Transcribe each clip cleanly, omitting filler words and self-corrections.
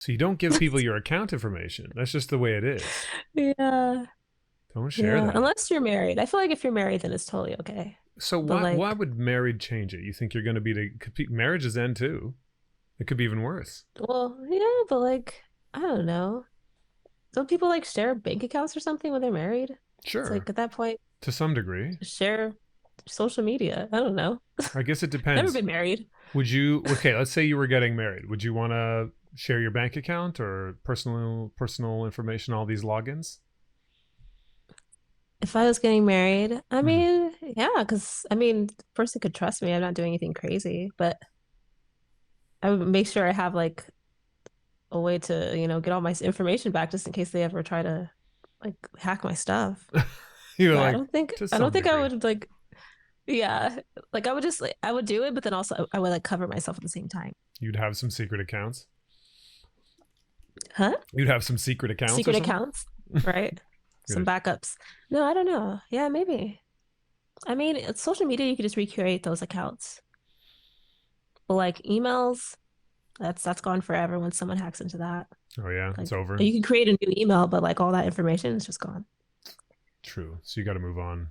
So you don't give people your account information. That's just the way it is. Yeah. Don't share Yeah. that. Unless you're married. I feel like if you're married, then it's totally okay. So But why like, would married change it? You think you're going to be marriages end too? It could be even worse. well, yeah, but like, I don't know. Don't people like share bank accounts or something when they're married? It's Sure, like at that point, to some degree. share social media. I don't know. I guess it Never depends. been married. Would you? Okay, let's say you were getting married. Would you want to share your bank account or personal information, all these logins? If I was getting married, I Hmm. mean, yeah, because I mean, the person could trust me. I'm not doing anything crazy, but I would make sure I have like a way to, get all my information back just in case they ever try to like hack my stuff. You're But I like don't think to I don't some think I degree. would like yeah, like I would just like I would do it, but then also I would like cover myself at the same time. You'd have some secret accounts. Huh? You'd have some secret accounts or Secret something. accounts, right? Some Good. backups. No, I don't know. Yeah, maybe. I mean, it's social media, you could just recreate those accounts. But like emails, that's gone forever when someone hacks into that. Oh yeah, it's Like over. you can create a new email, but like all that information is just gone. True. So you got to move on.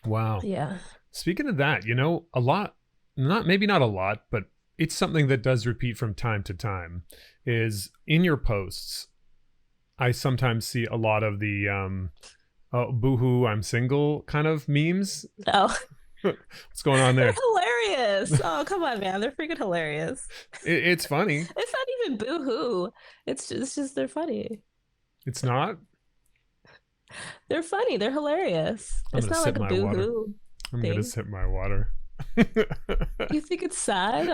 Wow. Yeah. Speaking of that, a lot, not maybe not a lot, but it's something that does repeat from time to time. Is in your posts, I sometimes see a lot of the oh, boohoo, I'm single kind of memes. Oh, What's going on they're there? hilarious. Oh, come on, man. They're freaking hilarious. It's funny. It's not even boo-hoo. It's just they're funny. It's not. They're funny. They're hilarious. I'm It's gonna not sip like a my water. boo-hoo I'm gonna thing. sip my water. You think it's sad?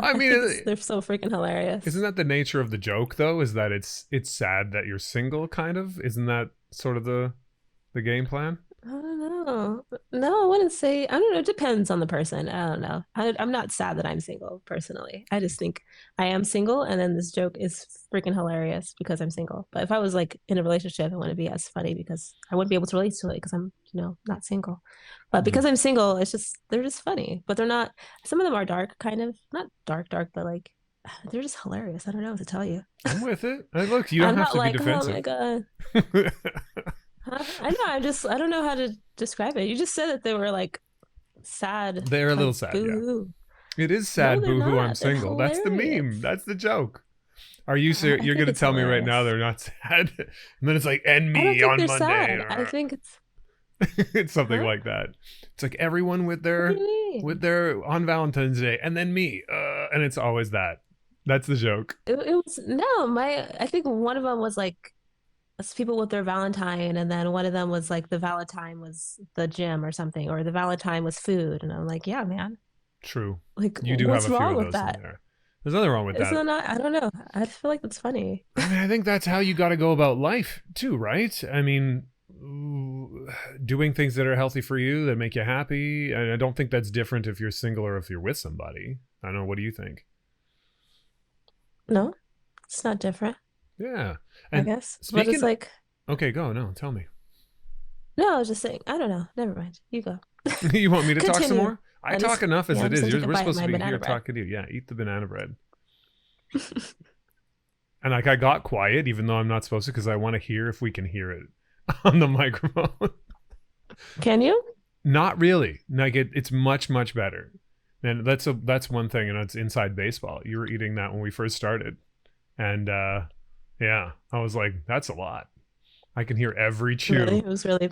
I I think mean, they're so freaking isn't hilarious. that the nature of the joke though? Is that it's sad that you're single, kind of? Isn't that sort of the game plan? I don't know. No, I wouldn't say. I don't know. It depends on the person. I don't know. I'm not sad that I'm single personally. I just think I am single, and then this joke is freaking hilarious because I'm single. But if I was like in a relationship, it wouldn't be as funny because I wouldn't be able to relate to it because I'm, not single. But Hmm. because I'm single, it's just they're just funny. But they're not. Some of them are dark, kind of not dark, dark, but like they're just hilarious. I don't know what to tell you. I'm with it. Look, you don't I'm have not to be like, oh my defensive. God. Huh? I know. I don't know how to describe it. You just said that they were like sad, They're a like little sad, boo yeah. hoo. It is No, sad, they're boo hoo, I'm not. They're single. That's the meme. hilarious. That's the joke. Are you I You're think gonna it's tell me right now hilarious. they're not sad? And then it's like, and I don't me think on they're Monday. sad. I think it's, It's something huh? like that. It's like everyone What do you with mean? their on Valentine's Day, and then me, and it's always that. That's the joke. It was no, I think one of them was like people with their Valentine, and then one of them was like the Valentine was the gym or something, or the Valentine was food. And I'm like, yeah, man. True. Like, You do have what's a few wrong of with those in that? there. There's nothing wrong with Is that. that not? I don't know. I feel like that's funny. I mean, I think that's how you got to go about life too, right? I mean, doing things that are healthy for you that make you happy. And I don't think that's different if you're single or if you're with somebody. I don't know. What do you think? No, it's not different, Yeah. I And guess. But it's speaking, like, okay, go. No, tell me. no, I was just saying, I don't know. Never mind. You go. You want me to talk some Continue. more? I talk enough as Yeah, I it just is. need to take a We're bite of supposed to my be banana here bread. talking to you. Yeah, eat the banana bread. And like I got quiet, even though I'm not supposed to, because I want to hear if we can hear it on the microphone. Can you? Not really. Like it's much better. And that's one thing, and it's inside baseball. You were eating that when we first started, and yeah, I was like, that's a lot. I can hear every Really? chew, It was really.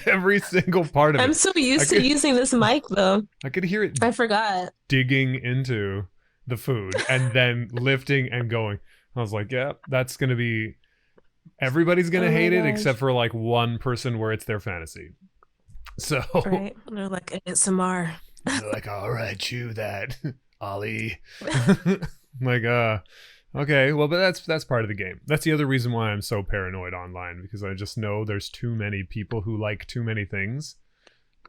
every single part of I'm it. so I used to could using this mic though. I could hear it I forgot. digging into the food and then lifting and going. I was like, yeah, that's gonna be everybody's gonna Oh my hate it except gosh. for like one person where it's their fantasy. So Right. They're like ASMR. they're like, all right, chew that, Ollie. Like, okay, well, but that's part of the game. That's the other reason why I'm so paranoid online because I just know there's too many people who like too many things.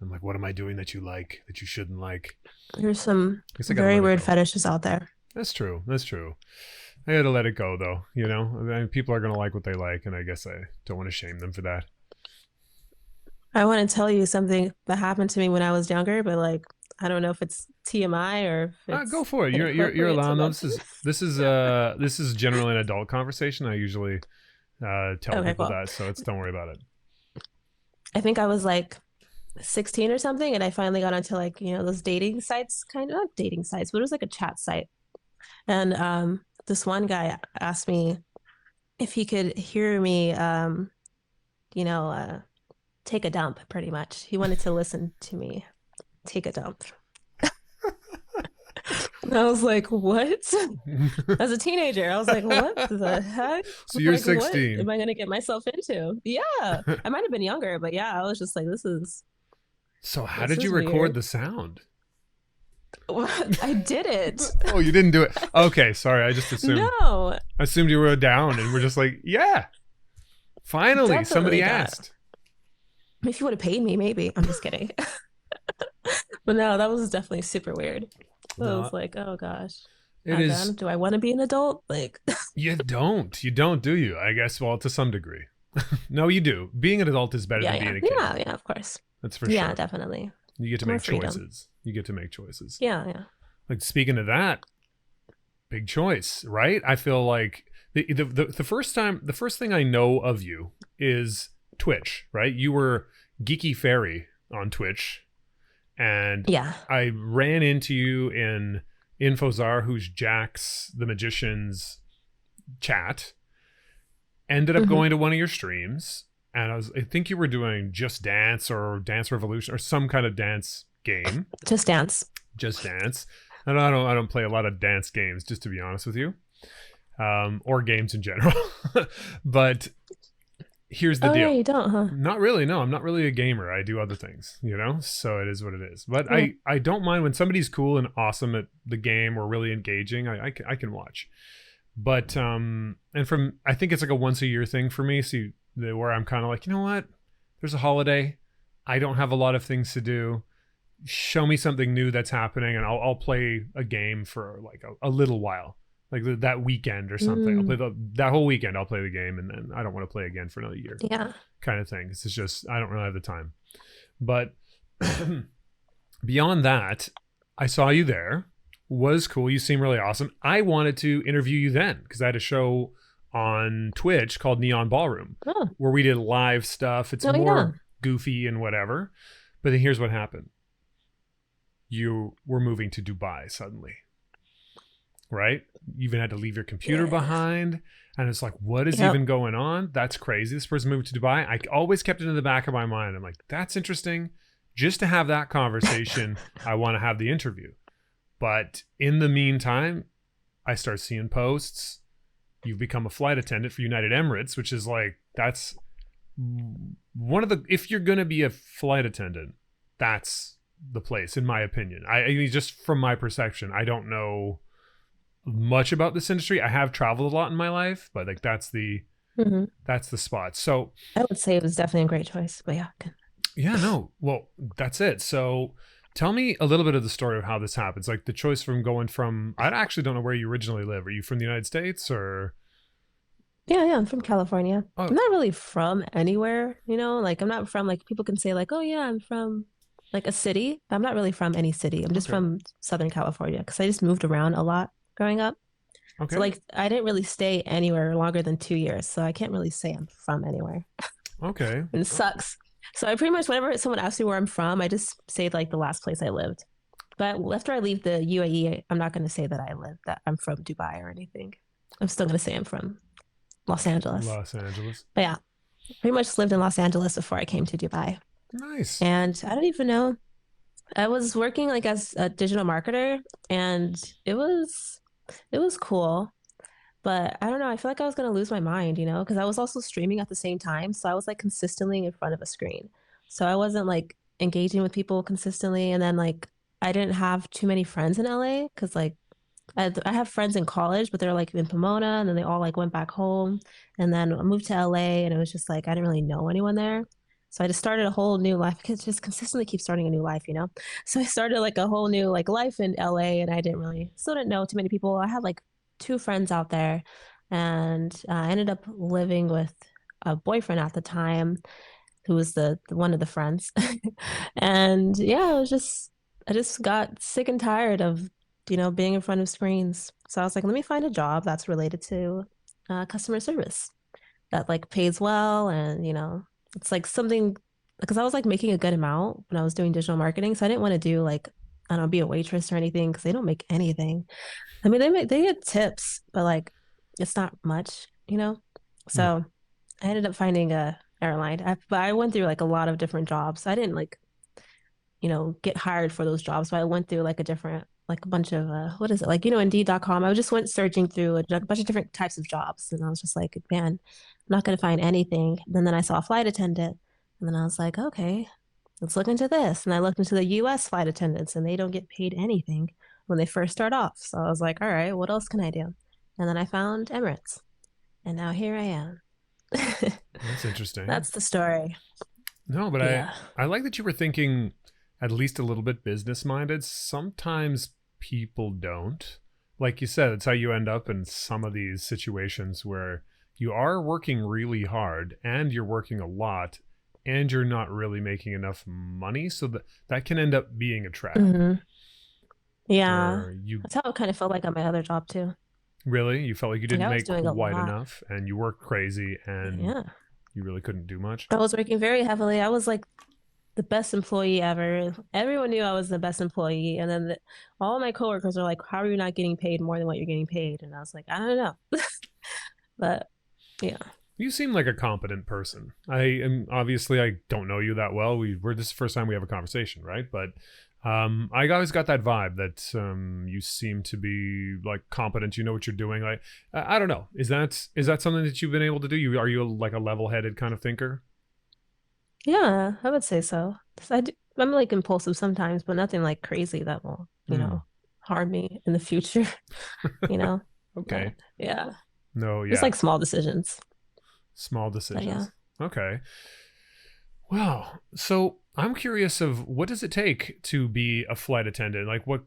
I'm like, what am I doing that you like that you shouldn't like? There's some I guess I gotta very let it weird go. fetishes out there. That's true. That's true. I gotta let it go though. I mean, people are gonna like what they like, and I guess I don't want to shame them for that. I want to tell you something that happened to me when I was younger, but like I don't know if it's TMI or if Go it's for it. You're inappropriate to allowing them. mention. This is generally an adult conversation. I usually tell Okay, people cool. that, so it's don't worry about it. I think I was like 16 or something, and I finally got onto like, those dating sites, kind of not dating sites, but it was like a chat site. And this one guy asked me if he could hear me, you know, uh, take a dump, pretty much. He wanted to listen to me take a dump. And I was like, what? As a teenager, I was like, what the heck? So you're Like, what 16. am I going to get myself into? Yeah. I might have been younger, but yeah, I was just like, So how this did you is record weird. the sound? I did it. Oh, you didn't do it. Okay, sorry. I just assumed. No, I assumed you were down, and we're just like, yeah, finally somebody definitely not. asked. If you would have paid me, maybe. I'm just kidding. But no, that was definitely super weird. I was No, like, oh gosh. it Again, is. do I want to be an adult? Like, You don't, do you? I guess. Well, to some degree. No, you do. Being an adult is better yeah, than yeah, being a kid. yeah, yeah, of course. That's for Yeah, sure. definitely. You get to More make freedom. choices. You get to make choices. Yeah, yeah. Like speaking of that, big choice, right? I feel like the first thing I know of you is Twitch, right? You were Geeky Fairy on Twitch, and Yeah. I ran into you in Infozar, who's Jax the Magician's chat. Ended up Hmm. going to one of your streams, and I think you were doing Just Dance or Dance Revolution or some kind of dance game. Just dance. Just Dance. And I don't play a lot of dance games, just to be honest with you, or games in general. But here's the Oh yeah, deal. you don't, huh? Not really. No, I'm not really a gamer. I do other things, So it is what it is. But Yeah. I don't mind when somebody's cool and awesome at the game or really engaging. I can watch. But and from I think it's like a once a year thing for me. See, where I'm kind of like, you know what? There's a holiday. I don't have a lot of things to do. Show me something new that's happening, and I'll play a game for like a little while, like that weekend or something. I'll play Mm, that whole weekend. I'll play the game, and then I don't want to play again for another year, yeah. kind of thing. It's just I don't really have the time. But beyond that, I saw you there. Was cool. You seem really awesome. I wanted to interview you then because I had a show on Twitch called Neon Ballroom Oh, where we did live stuff. It's oh yeah. more goofy and whatever. But then here's what happened. You were moving to Dubai suddenly, right? You even had to leave your computer Yeah. behind. And it's like, what is Yep. even going on? That's crazy. This person moved to Dubai. I always kept it in the back of my mind. I'm like, that's interesting. Just to have that conversation, I want to have the interview. But in the meantime, I start seeing posts. You've become a flight attendant for United Emirates, which is like, that's one of the, if you're going to be a flight attendant, that's the place, in my opinion. I mean, just from my perception, I don't know much about this industry. I have traveled a lot in my life, but like Hmm. that's the spot. So I would say it was definitely a great choice, but yeah. yeah, no, well, that's it. So tell me a little bit of the story of how this happens. Like the choice from going from, I actually don't know where you originally live. Are you from the United States or? Yeah, yeah, I'm from California. Oh, I'm not really from anywhere, like I'm not from like people can say like, "Oh yeah, I'm from like a city." I'm not really from any city. I'm just okay, from Southern California because I just moved around a lot growing up. So okay, like I didn't really stay anywhere longer than 2 years, so I can't really say I'm from anywhere. okay, And it sucks. So I pretty much whenever someone asks me where I'm from, I just say like the last place I lived. But after I leave the UAE, I'm not going to say that I'm from Dubai or anything. I'm still going to say I'm from Los Angeles. Los Angeles. But yeah, pretty much lived in Los Angeles before I came to Dubai. Nice. And I don't even know. I was working like as a digital marketer and it was cool. But I don't know, I feel like I was gonna lose my mind, because I was also streaming at the same time. So I was like consistently in front of a screen. So I wasn't like engaging with people consistently. And then like I didn't have too many friends in LA because like I have friends in college, but they're like in Pomona and then they all like went back home. And then I moved to LA and it was just like I didn't really know anyone there. So I just started a whole new life because just consistently keep starting a new life. So I started like a whole new like life in LA and I still didn't know too many people. I had like two friends out there and I ended up living with a boyfriend at the time who was the one of the friends. And yeah, it was just I just got sick and tired of, being in front of screens. So I was like, let me find a job that's related to customer service that like pays well, and it's like something because I was like making a good amount when I was doing digital marketing, so I didn't want to do like I don't know, be a waitress or anything because they don't make anything. I mean, they get tips, but like it's not much. No. So I ended up finding a airline. But I went through like a lot of different jobs. I didn't like get hired for those jobs. So I went through like a bunch of, what is it? Like, Indeed.com. I just went searching through a bunch of different types of jobs. And I was just like, man, I'm not going to find anything. And then I saw a flight attendant. And then I was like, okay, let's look into this. And I looked into the US flight attendants, and they don't get paid anything when they first start off. So I was like, all right, what else can I do? And then I found Emirates. And now here I am. That's interesting. That's the story. No, but I Yeah. I like that you were thinking at least a little bit business minded. Sometimes people don't. Like you said, it's how you end up in some of these situations where you are working really hard and you're working a lot and you're not really making enough money, so that can end up being a trap Hmm. Yeah. where you That's how it kind of felt like on my other job too. really you felt like you Like didn't I was make doing a quite lot. enough and you worked crazy and Yeah. you really couldn't do much. I was working very heavily. I was like the best employee ever. Everyone knew I was the best employee. And then all my coworkers are like, how are you not getting paid more than what you're getting paid? And I was like, I don't know. But yeah. You seem like a competent person. I am obviously I don't know you that well. We're this is the first time we have a conversation, right? But I always got that vibe that you seem to be like competent. You know what you're doing. Like I don't know. Is that something that you've been able to do? Are you like a level-headed kind of thinker? Yeah, I would say so. 'Cause I'm like impulsive sometimes, but nothing like crazy that will, Hmm. harm me in the future, you know? But Okay. yeah, No. just Yeah. like small decisions. Small But yeah. decisions. Okay. Wow. So I'm curious of what does it take to be a flight attendant? Like what?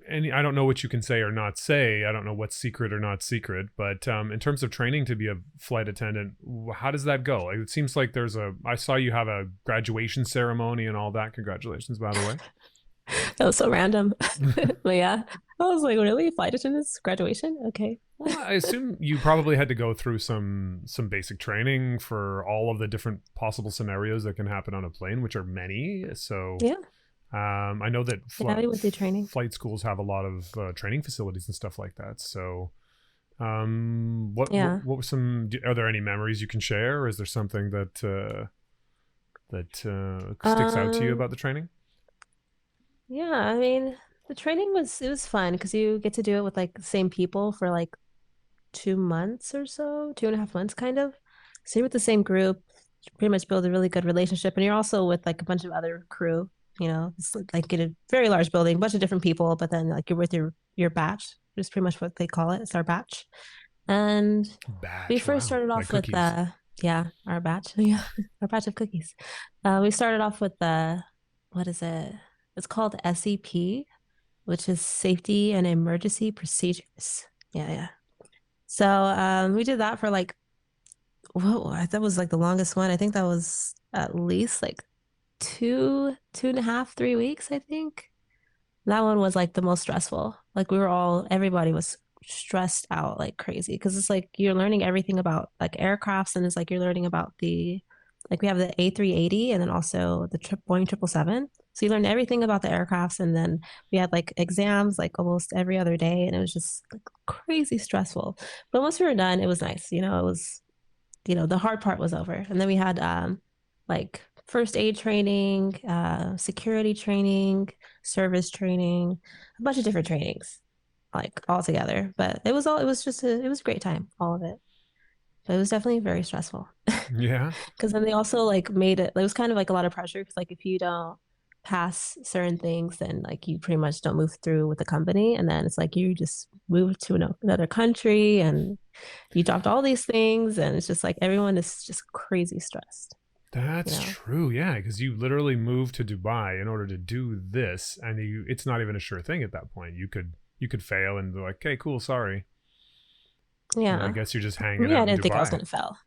Any I don't know what you can say or not say. I don't know what's secret or not secret. But in terms of training to be a flight attendant, how does that go? Like, it seems like there's a. I saw you have a graduation ceremony and all that. Congratulations, by the That was so random. way. But yeah, I was like, really? Flight attendants graduation? Okay. Well, I assume you probably had to go through some basic training for all of the different possible scenarios that can happen on a plane, which are many. So Yeah. I know that Yeah, we went through training. flight schools have a lot of training facilities and stuff like that. So, Yeah. what were some? Are there any memories you can share, or is there something that sticks out to you Um, about the training? yeah, I mean, the training it was fun because you get to do it with like the same people for like 2 months or so, 2.5 months kind of. So you're with the same group, you pretty much build a really good relationship. And you're also with like a bunch of other crew, it's like get a very large building, a bunch of different people, but then like you're with your batch, which is pretty much what they call it. It's our batch. And we Batch. first Wow, started like off with cookies. yeah, our batch. Yeah, our batch of cookies. We started off with what is it? It's called SEP, which is Safety and Emergency Procedures. Yeah, yeah. So we did that for like, whoa, that was like the longest one. I think that was at least like 2.5, 3 weeks, I think. That one was like the most stressful. Like everybody was stressed out like crazy because it's like you're learning everything about like aircrafts, and it's like you're learning about like we have the A380 and then also the Boeing 777. So you learn everything about the aircrafts, and then we had like exams like almost every other day, and it was just like crazy stressful. But once we were done, it was nice. It was the hard part was over. And then we had like first aid training, security training, service training, a bunch of different trainings, like all together. But it was just it was a great time, all of it. But it was definitely very stressful. Yeah. Because then they also like made it was kind of like a lot of pressure because like if you don't pass certain things, then like you pretty much don't move through with the company, and then it's like you just move to another country, and you dropped all these things, and it's just like everyone is just crazy stressed, you That's know? true, yeah, because you literally moved to Dubai in order to do this, and it's not even a sure thing at that point. You could fail and be like, "Okay, cool, sorry." I Yeah. guess you're just For hanging me, out I in didn't think I was Dubai. gonna fail,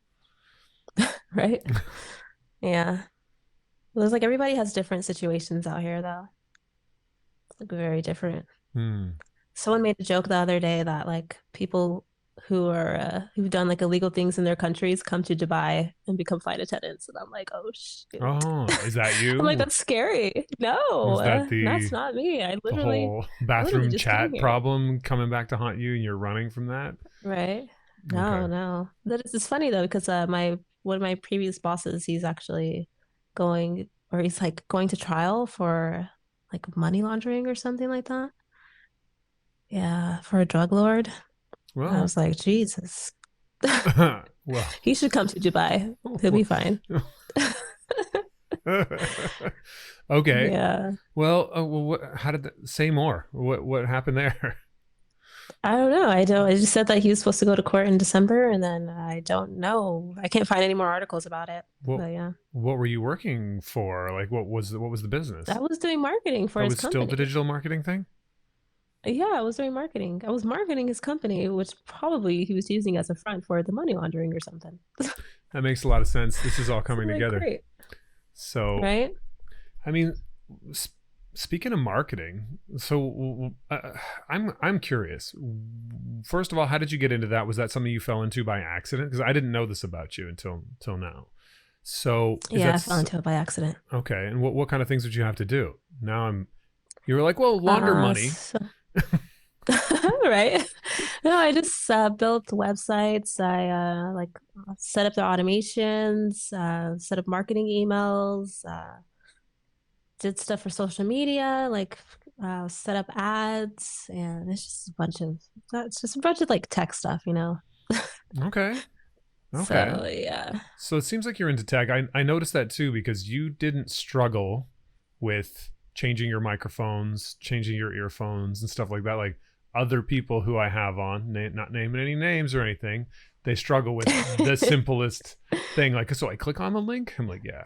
right? Yeah. It was like everybody has different situations out here though. like very different. Hmm. Someone made a joke the other day that like people who are who've done like illegal things in their countries come to Dubai and become flight attendants, and I'm like, oh shoot. Oh, is that I'm like, you? that's scary. Was No, that the that's not me. the whole I literally bathroom just came chat here. problem coming back to haunt you and you're running from that? Right? Okay. No, no. That is it's funny though because my one of my previous bosses, he's actually going or he's like going to trial for like money laundering or something like that. Yeah, for a drug lord. I Well, was like, Jesus. well, He should come to Dubai. He'll be fine. okay. Yeah. Well, how did that, say more? What happened there? I don't know. I don't. I just said that he was supposed to go to court in December, and then I don't know. I can't find any more articles about it. What But yeah, what were you working for? Like what was the I business? was doing marketing for That his was still the company. digital marketing thing? Yeah, I was doing marketing. I was marketing his company, which probably he was using as a front for the money laundering or something. That makes a lot of sense. This is all So coming I'm like, together. great, So, right? I mean, speaking of marketing, so I'm curious. First of all, how did you get into that? Was that something you fell into by accident? Because I didn't know this about you until now. So is Yeah, that I fell into it by accident. okay? And what kind of things did you have to do? Now you were like, well, launder money. So right. No, I just built websites. I like set up the automations, set up marketing emails, did stuff for social media, like set up ads, and it's just a bunch of like tech stuff, you know. Okay, okay. So yeah, So it seems like you're into tech. I noticed that too because you didn't struggle with changing your microphones, changing your earphones, and stuff like that. Like other people who I have on, not naming any names or anything, they struggle with the simplest thing. Like, so I click on the link. I'm like, yeah.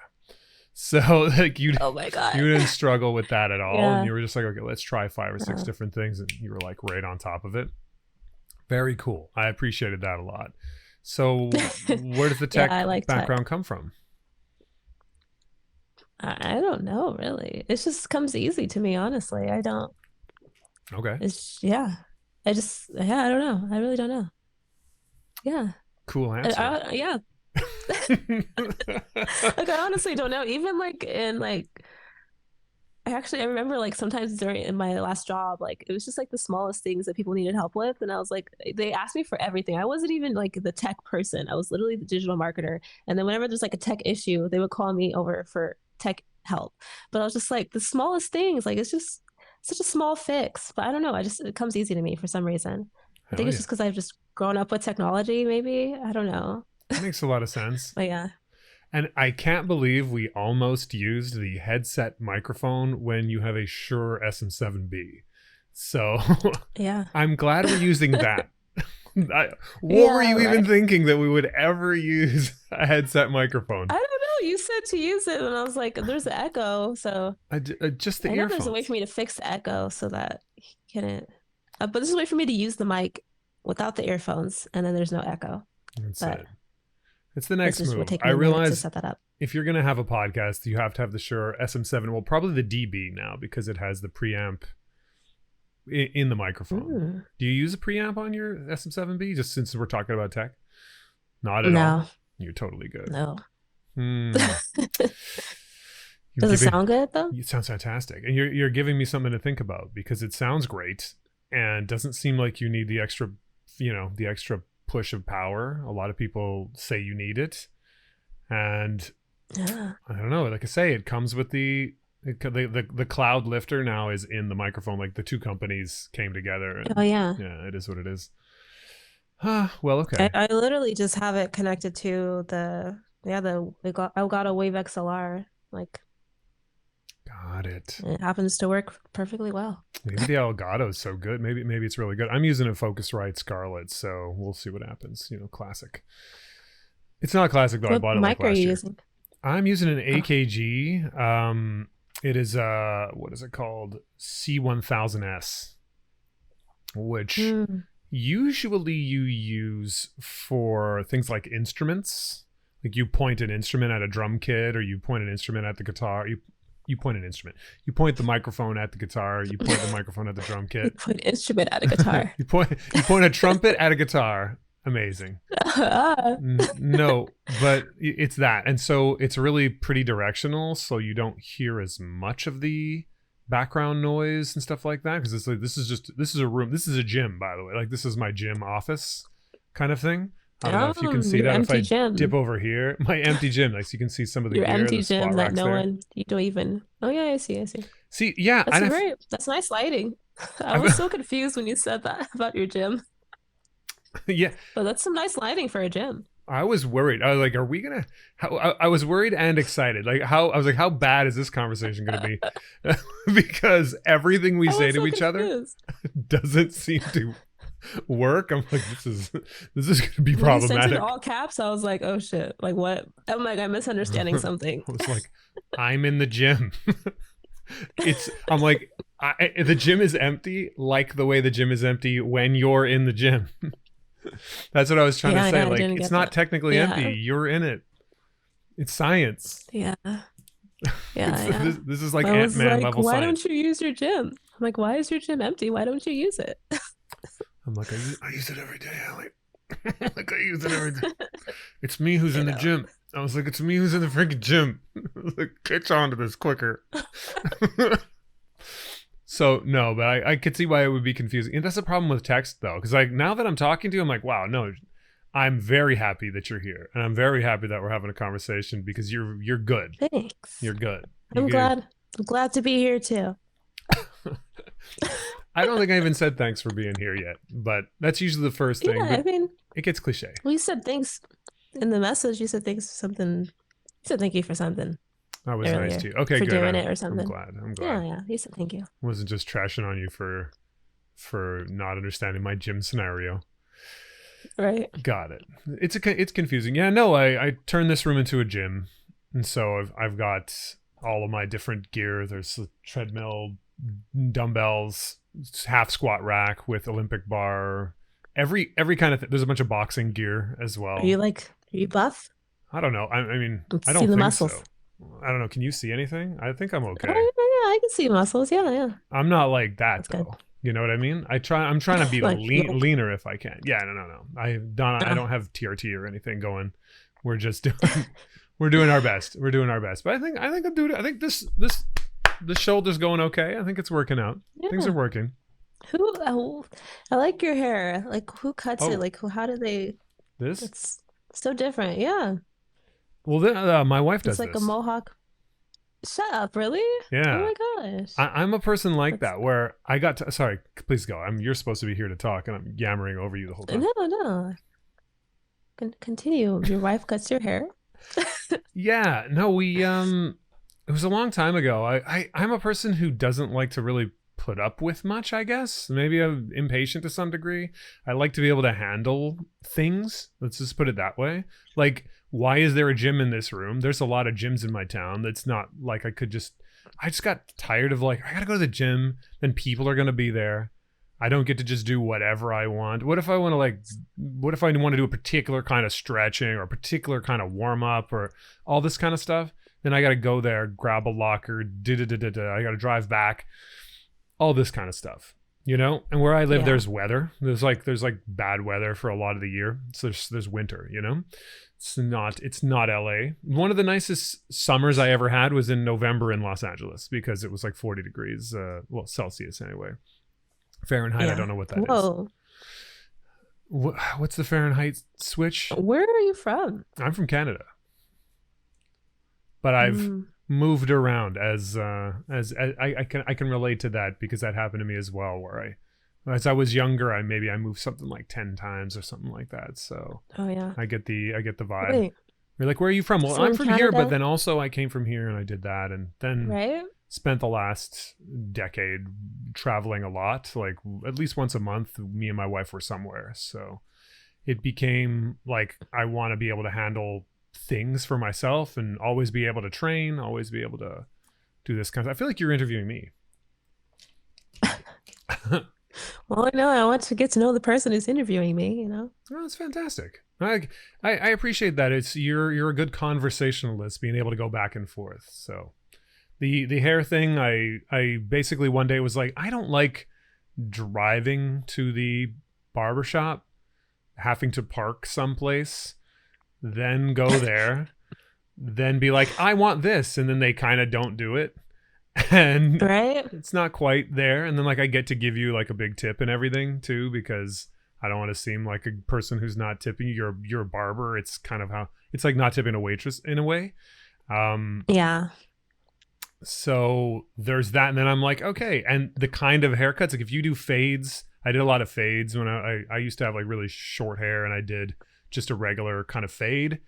So like oh my you God, didn't struggle with that at all, and yeah. you were just like, okay, let's try 5 or 6 No. different things, and you were like right on top of it. Very cool. I appreciated that a lot. So, where does the Yeah, tech I like tech. background come from? I don't know really. It just comes easy to me, honestly. I don't. Okay. It's yeah. I don't know. I really don't know. Yeah. Cool answer. Yeah. Like I honestly don't know. Even like in like I remember like sometimes during in my last job, like it was just like the smallest things that people needed help with. And I was like, they asked me for everything. I wasn't even like the tech person. I was literally the digital marketer. And then whenever there's like a tech issue, they would call me over for tech help. But I was just like the smallest things, like it's just such a small fix. But I don't know. It comes easy to me for some reason. I think Hell it's yeah. just because I've just grown up with technology, maybe. I don't know. Makes a lot of sense. But yeah. And I can't believe we almost used the headset microphone when you have a Shure SM7B. So Yeah. I'm glad we're using that. What were Yeah, you even right. thinking that we would ever use a headset microphone? I don't know. You said to use it, and I was like, "There's an echo." So Just the I know there's a way earphones. for me to fix the echo so that he couldn't. But there's a way for me to use the mic without the earphones, and then there's no echo. That's But it. It's the it next just would move. take I me a minute to realize set that up. if you're going to have a podcast, you have to have the Shure SM7. Well, probably the DB now because it has the preamp in the microphone. Mm. Do you use a preamp on your SM7B just since we're talking about tech? Not at all. No, You're totally good. no. Hmm. You're Does it giving sound good though? it sounds fantastic. And you're giving me something to think about because it sounds great and doesn't seem like you need the extra, the extra push of power. A lot of people say you need it. And Yeah. I don't know. Like I say, it comes with the cloud lifter now is in the microphone. Like the two companies came together, Oh and yeah. yeah, it is what it is. Well, I, okay, I literally just have it connected to the Elgato Wave XLR. Like got it. it happens to work perfectly well. Maybe the Elgato is so good. Maybe it's really good. I'm using a Focusrite Scarlett, so we'll see what happens. Classic. It's not classic though. I What bought it like mic are you last year. using? I'm using an Oh. AKG. It is what is it called? C1000S, which Hmm. usually you use for things like instruments. Like you point an instrument at a drum kit or you point an instrument at the guitar. you point an instrument. You point the microphone at the guitar. You point the microphone at the drum You kit. put an instrument at a guitar. you point a trumpet at a guitar. Amazing. No, but it's that. And so it's really pretty directional, so you don't hear as much of the background noise and stuff like that, because it's like this is a room. This is a gym, by the way. Like, this is my gym office kind of thing. I don't know if you can see that. If I gym. dip over here, my empty gym, like, so you can see some of the your gear, empty the gym squat that racks no there. one, you don't even. Oh yeah, I see. See, yeah, That's great. That's nice lighting. I was so confused when you said that about your gym. Yeah, but that's some nice lighting for a gym. I was worried. I was like, are we gonna? I was worried and excited. Like, I was like, how bad is this conversation gonna be? Because everything we say to each other doesn't seem to work. I'm like, this is gonna be problematic. When you sent it in all caps, I was like, oh shit, like what? I'm like, I'm misunderstanding something. I was like, I'm in the gym. I'm like, the gym is empty, like the way the gym is empty when you're in the gym. That's what I was trying to say. Like, it's not technically empty. You're in it. It's science. Yeah. This is like Ant-Man level why science. Don't you use your gym? I'm like, why is your gym empty? Why don't you use it? I'm like, I use it every day, Aali. Like, I use it every day. It's me who's in the gym. I was like, it's me who's in the freaking gym. Like, catch on to this quicker. So no, but I could see why it would be confusing. And that's the problem with text, though, because like, now that I'm talking to you, I'm like, wow, no, I'm very happy that you're here, and I'm very happy that we're having a conversation, because you're good. Thanks. You're good. I'm glad to be here too. I don't think I even said thanks for being here yet, but that's usually the first thing. Yeah, I mean, it gets cliche. Well, you said thanks in the message. You said thanks for something. You said thank you for something. That was nice too. Okay, for good. Doing it or something. I'm glad. Yeah. You said thank you. I wasn't just trashing on you for not understanding my gym scenario. Right. Got it. It's confusing. Yeah. No, I turned this room into a gym, and so I've got all of my different gear. There's a treadmill, dumbbells, half squat rack with Olympic bar, every kind of thing. There's a bunch of boxing gear as well. Are you buff? I don't know. I mean, I don't see the think muscles. so. I don't know. Can you see anything? I think I'm okay. Yeah, I can see muscles. Yeah. I'm not like that. That's though. Good. You know what I mean? I'm trying to be like leaner if I can. Yeah, no. I don't have TRT or anything going. We're just doing our best. We're doing our best. But I think I'm doing. I think this shoulder's going okay. I think it's working out. Yeah. Things are working. I like your hair. Like, who cuts it? Like, how do they? This? It's so different. Yeah. Well, my wife does. It's like this. A mohawk. Shut up! Really? Yeah. Oh my gosh. I'm a person like that where I got to. Sorry, please go. You're supposed to be here to talk, and I'm yammering over you the whole time. No. Continue. Your wife cuts your hair. Yeah. No, we. It was a long time ago. I'm a person who doesn't like to really put up with much, I guess. Maybe I'm impatient to some degree. I like to be able to handle things. Let's just put it that way. Like, why is there a gym in this room? There's a lot of gyms in my town. That's not like I just got tired of like, I gotta go to the gym, then people are gonna be there. I don't get to just do whatever I want. What if I want to do a particular kind of stretching or a particular kind of warm up or all this kind of stuff? Then I gotta go there, grab a locker, I gotta drive back. All this kind of stuff, you know. And where I live, there's weather. There's like bad weather for a lot of the year. So there's winter, you know. It's not LA. One of the nicest summers I ever had was in November in Los Angeles, because it was like 40 degrees, Celsius anyway. Fahrenheit, I don't know what that is. What's the Fahrenheit switch? Where are you from? I'm from Canada, but I've moved around as I can relate to that, because that happened to me as well, where as I was younger, I moved something like 10 times or something like that. So I get the vibe. Wait. You're like, where are you from? Well, I'm from Canada? Here, but then also I came from here and I did that, and then spent the last decade traveling a lot, like at least once a month. Me and my wife were somewhere, so it became like I want to be able to handle things for myself and always be able to train, always be able to do this kind of. I feel like you're interviewing me. Well, I know I want to get to know the person who's interviewing me, you know. Oh, that's fantastic. I appreciate that. You're a good conversationalist, being able to go back and forth. So The hair thing, I basically one day was like, I don't like driving to the barbershop, having to park someplace, then go there, then be like, I want this, and then they kind of don't do it. And Right? it's not quite there. And then like I get to give you like a big tip and everything too, because I don't want to seem like a person who's not tipping you. You're a barber. It's kind of how it's like not tipping a waitress in a way. Um, Yeah. so there's that, and then I'm like, okay, and the kind of haircuts, like if you do fades, I did a lot of fades when I used to have like really short hair, and I did just a regular kind of fade.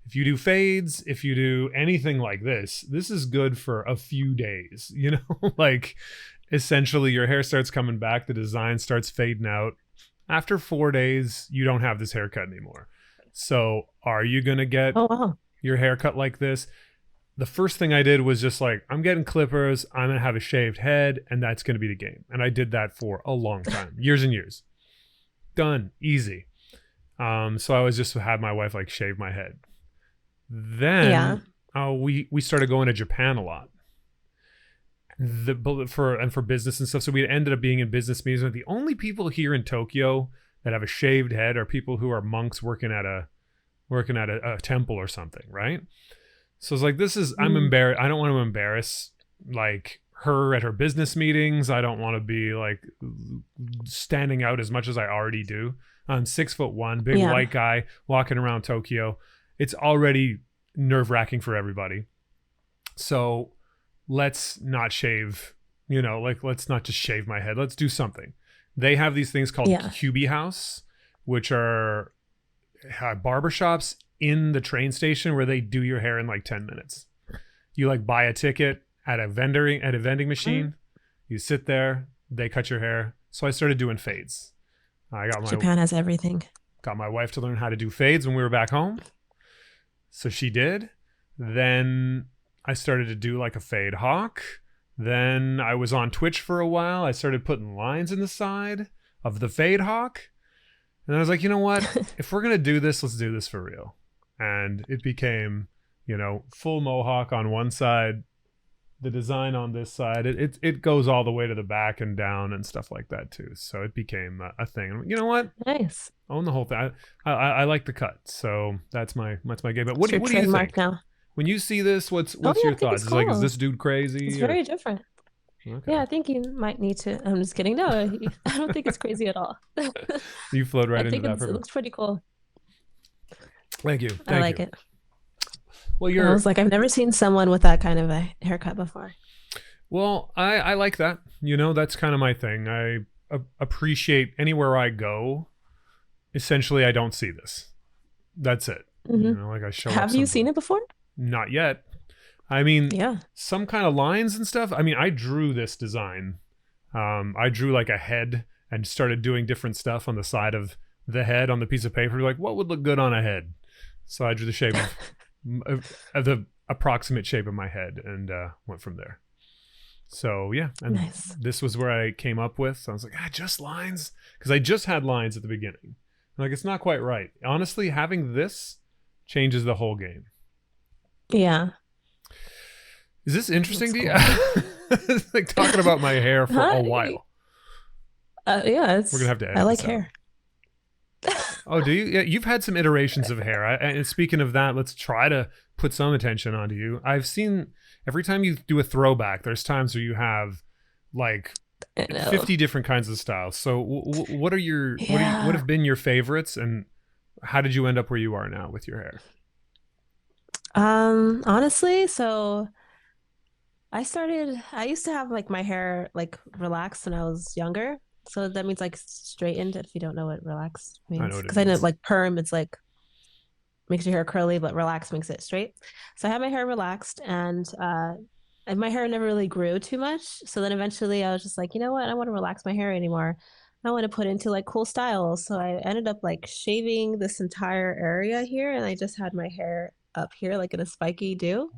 If you do fades, if you do anything like this is good for a few days, you know. Like essentially your hair starts coming back, the design starts fading out. After 4 days you don't have this haircut anymore. So are you gonna get Oh wow. your haircut like this? The first thing I did was just like, I'm getting clippers, I'm gonna have a shaved head, and that's gonna be the game. And I did that for a long time, years and years. Done, easy. So I was just had my wife like shave my head. Yeah. Then we started going to Japan a lot. For business and stuff. So we ended up being in business meetings. The only people here in Tokyo that have a shaved head are people who are monks working at a temple or something, right? So it's like, this is, I'm embarrassed. I don't want to embarrass like her at her business meetings. I don't want to be like standing out as much as I already do. I'm 6'1", big Yeah. white guy walking around Tokyo. It's already nerve wracking for everybody. So let's not shave, like let's not just shave my head. Let's do something. They have these things called Kyubi House, which are barbershops in the train station where they do your hair in like 10 minutes. You like buy a ticket at a vending machine. You sit there, they cut your hair. So I started doing fades. Japan has everything. Got my wife to learn how to do fades when we were back home. So she did. Then I started to do like a fade hawk. Then I was on Twitch for a while. I started putting lines in the side of the fade hawk. And I was like, you know what? If we're going to do this, let's do this for real. And it became, full mohawk on one side, the design on this side. It goes all the way to the back and down and stuff like that too. So it became a thing. You know what? Nice. Own the whole thing. I like the cut. So that's my game. But what do you think? Now. When you see this, what's your thoughts? It's like, is this dude crazy? It's very different. Okay. Yeah, I think you might need to. I'm just kidding. No, I don't think it's crazy at all. You flowed right into that. It looks pretty cool. Thank you. I like it. Well, I was like, I've never seen someone with that kind of a haircut before. Well, I like that. That's kind of my thing. I appreciate anywhere I go. Essentially, I don't see this. That's it. Mm-hmm. Like I show. Have you seen it before? Not yet. I mean, yeah, some kind of lines and stuff. I mean, I drew this design. I drew like a head and started doing different stuff on the side of the head on the piece of paper. Like, what would look good on a head? So I drew the shape of the approximate shape of my head and went from there. So yeah, and nice. This was where I came up with. So I was like, just lines, because I just had lines at the beginning. Like, it's not quite right. Honestly, having this changes the whole game. Yeah. Is this interesting to you? It's like talking about my hair for a while. Yeah, we're gonna have to edit I like this hair. Oh, do you? Yeah, you've had some iterations of hair. And speaking of that, let's try to put some attention onto you. I've seen every time you do a throwback, there's times where you have like 50 different kinds of styles. So what are your what have been your favorites, and how did you end up where you are now with your hair? Honestly, so I used to have like my hair like relaxed when I was younger. So that means like straightened, if you don't know what relaxed means. Because I know like perm, it's like makes your hair curly, but relaxed makes it straight. So I had my hair relaxed, and my hair never really grew too much. So then eventually I was just like, you know what? I don't want to relax my hair anymore. I want to put into like cool styles. So I ended up like shaving this entire area here, and I just had my hair up here like in a spiky do.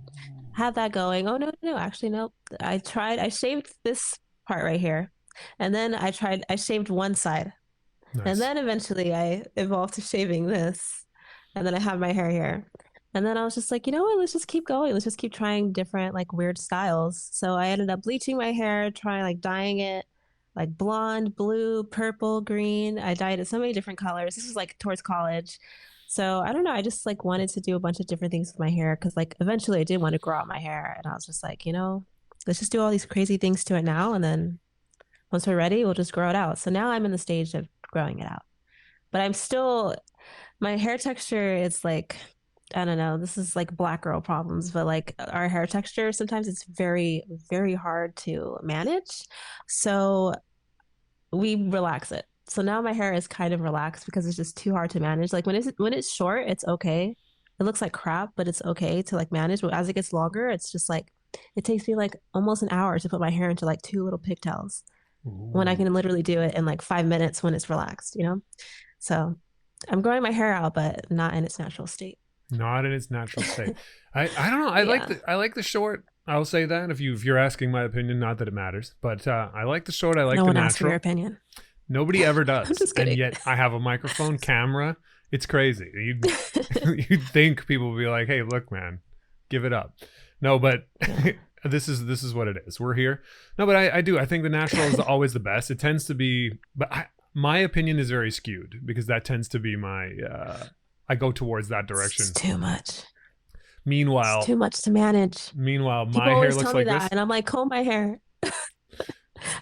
Had that going. Oh no, actually no. I shaved this part right here. And then I shaved one side. Nice. And then eventually I evolved to shaving this. And then I have my hair here. And then I was just like, you know what? Let's just keep going. Let's just keep trying different, like, weird styles. So I ended up bleaching my hair, trying like dyeing it like blonde, blue, purple, green. I dyed it so many different colors. This was like towards college. So I don't know. I just like wanted to do a bunch of different things with my hair because like eventually I did want to grow out my hair. And I was just like, let's just do all these crazy things to it now. And then once we're ready, we'll just grow it out. So now I'm in the stage of growing it out. But I'm still, my hair texture is like, I don't know, this is like black girl problems, but like our hair texture, sometimes it's very, very hard to manage. So we relax it. So now my hair is kind of relaxed because it's just too hard to manage. Like when it's short, it's okay. It looks like crap, but it's okay to like manage. But as it gets longer, it's just like it takes me like almost an hour to put my hair into like two little pigtails when I Ooh. can literally do it in like 5 minutes when it's relaxed. So I'm growing my hair out, but not in its natural state. Not in its natural state. I don't know. Yeah. I like the short. I'll say that if you're asking my opinion, not that it matters, but I like the short. I like No the one asked for your natural. opinion. Nobody ever I'm does, just and kidding. yet I have a microphone, camera. It's crazy. You you'd think people would be like, "Hey, look, man, give it up." No, but Yeah. this is what it is. We're here. No, but I do. I think the natural is always the best. It tends to be, but my opinion is very skewed because that tends to be my. I go towards that It's direction. too much. It's Meanwhile, too much to manage. meanwhile, People my hair always looks tell me like that, this. and I'm like, comb my hair.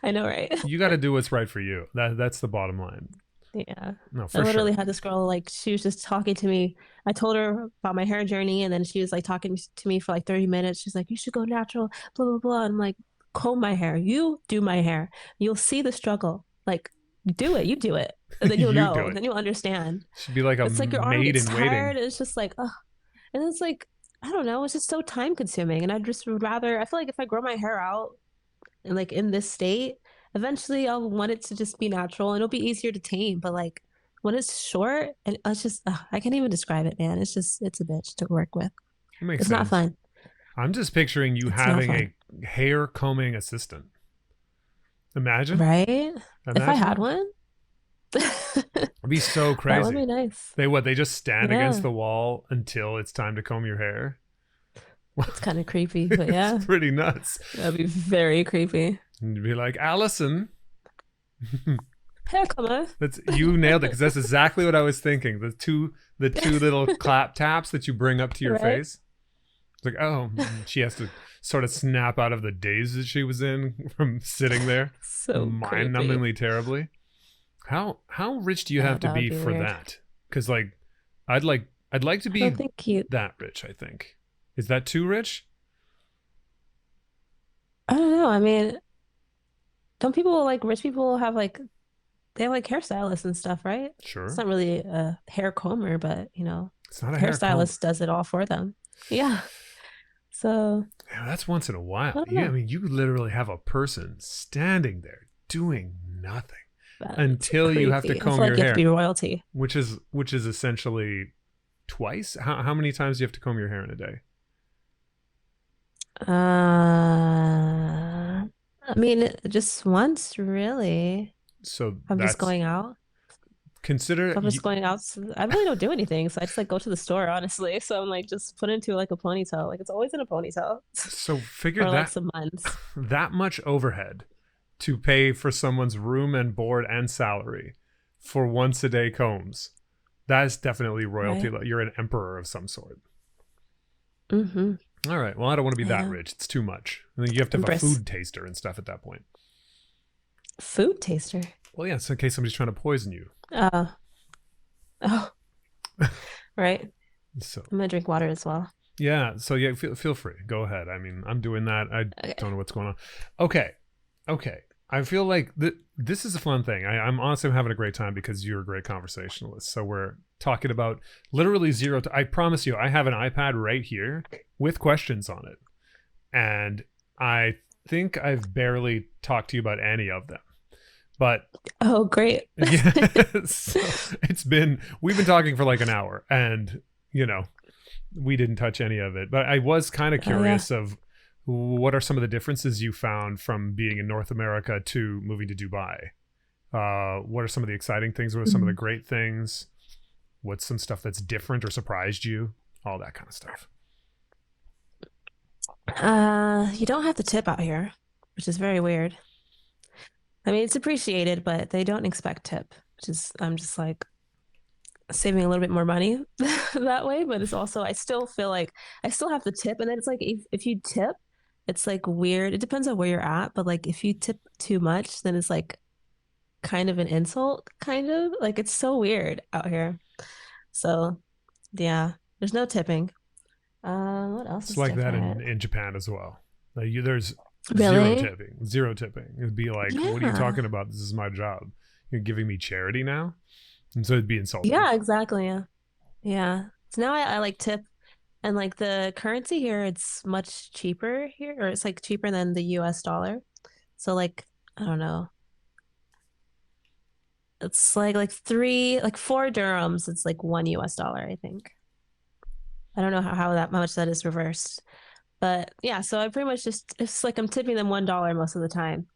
I know, right? You got to do what's right for you. That's the bottom line. Yeah. No, I for literally sure. had this girl, like, she was just talking to me. I told her about my hair journey, and then she was like talking to me for like 30 minutes. She's like, you should go natural, blah, blah, blah. And I'm like, comb my hair. You do my hair. You'll see the struggle. Like, do it. You do it. And then you'll You do know. it. Then you'll understand. Should be like a It's like your arm maid gets in waiting. tired. And it's just like, oh. And it's like, I don't know. It's just so time consuming. And I just would rather, I feel like if I grow my hair out and like in this state, eventually I'll want it to just be natural and it'll be easier to tame. But like when it's short, and it's just, I can't even describe it, man. It's just, it's a bitch to work with. It makes It's not sense. fun. I'm just picturing you It's not having fun. a hair combing assistant. Imagine. Right? If I Imagine had that. one, that It'd be so would crazy. be nice. They just stand against Yeah. the wall until it's time to comb your hair. It's kind of creepy, but It's yeah, pretty nuts. that'd be very creepy. And you'd be like, Allison. Hair color, That's you nailed it because that's exactly what I was thinking. The two little clap taps that you bring up to your right? face. It's like, oh, she has to sort of snap out of the daze that she was in from sitting there So creepy. mind-numbingly terribly. How rich do you Yeah, have to that would be be for weird. that? Because like, I'd like to I don't be think you, that rich. I think is that too rich? I don't know. I mean, don't people like rich people have like they have like hairstylists and stuff, right? It's Sure, not really a hair comber, but it's not a hair comb. hairstylist does it all for them. Yeah. So Yeah, that's once in a I while. don't Yeah, I know. mean, you literally have a person standing there doing nothing That's until you have to creepy. I comb feel your like you have to hair, be royalty. which is essentially twice. How many times do you have to comb your hair in a day? I mean, just once, really. So If I'm just that's going out. consider. If I'm just going out, I really don't do anything. So I just like go to the store, honestly. So I'm like just put into like a ponytail. Like it's always in a ponytail So figure for like that some months. that much overhead to pay for someone's room and board and salary for once a day combs. That is definitely royalty. Right. You're an emperor of some sort. Mm-hmm. All right. Well, I don't want to be that Yeah. rich. It's too much. I think you have to have a Empress. food taster and stuff at that point. Food taster. Well, yeah, it's in case somebody's trying to poison you. Uh oh, right. So I'm gonna drink water as well. yeah. So yeah, feel free. Go ahead. I mean, I'm doing that. I Okay. don't know what's going on. Okay. Okay. I feel like this is a fun thing. I'm honestly having a great time because you're a great conversationalist. So we're talking about literally zero. I promise you, I have an iPad right here with questions on it, and I think I've barely talked to you about any of them. But Oh, great. yeah, so we've been talking for like an hour, and you know we didn't touch any of it. But I was kind of Oh yeah. curious of what are some of the differences you found from being in North America to moving to Dubai. What are some of the exciting things? What are some of the Mhm. great things? What's some stuff that's different or surprised you? all that kind of stuff. You don't have to tip out here, which is very weird. I mean, it's appreciated, but they don't expect tip, which is I'm just like saving a little bit more money that way. But it's also I still feel like I still have to tip, and then it's like if you tip, it's like weird. It depends on where you're at, but like if you tip too much, then it's like kind of an insult, kind of like it's so weird out here. So yeah, there's no tipping. What else It's is like that different? in Japan as well. Like there's Really? zero tipping. It'd be like, what are you Yeah. talking about? This is my job. You're giving me charity now, and so it'd be insulting. Yeah, exactly. Yeah. Yeah. So now I like tip and like the currency here, it's much cheaper here, or it's like cheaper than the US dollar. So like, I don't know. It's like three, like 4 dirhams. It's like 1 US dollar, I think. I don't know how much that is reversed. But yeah, so I pretty much just it's like I'm tipping them $1 most of the time,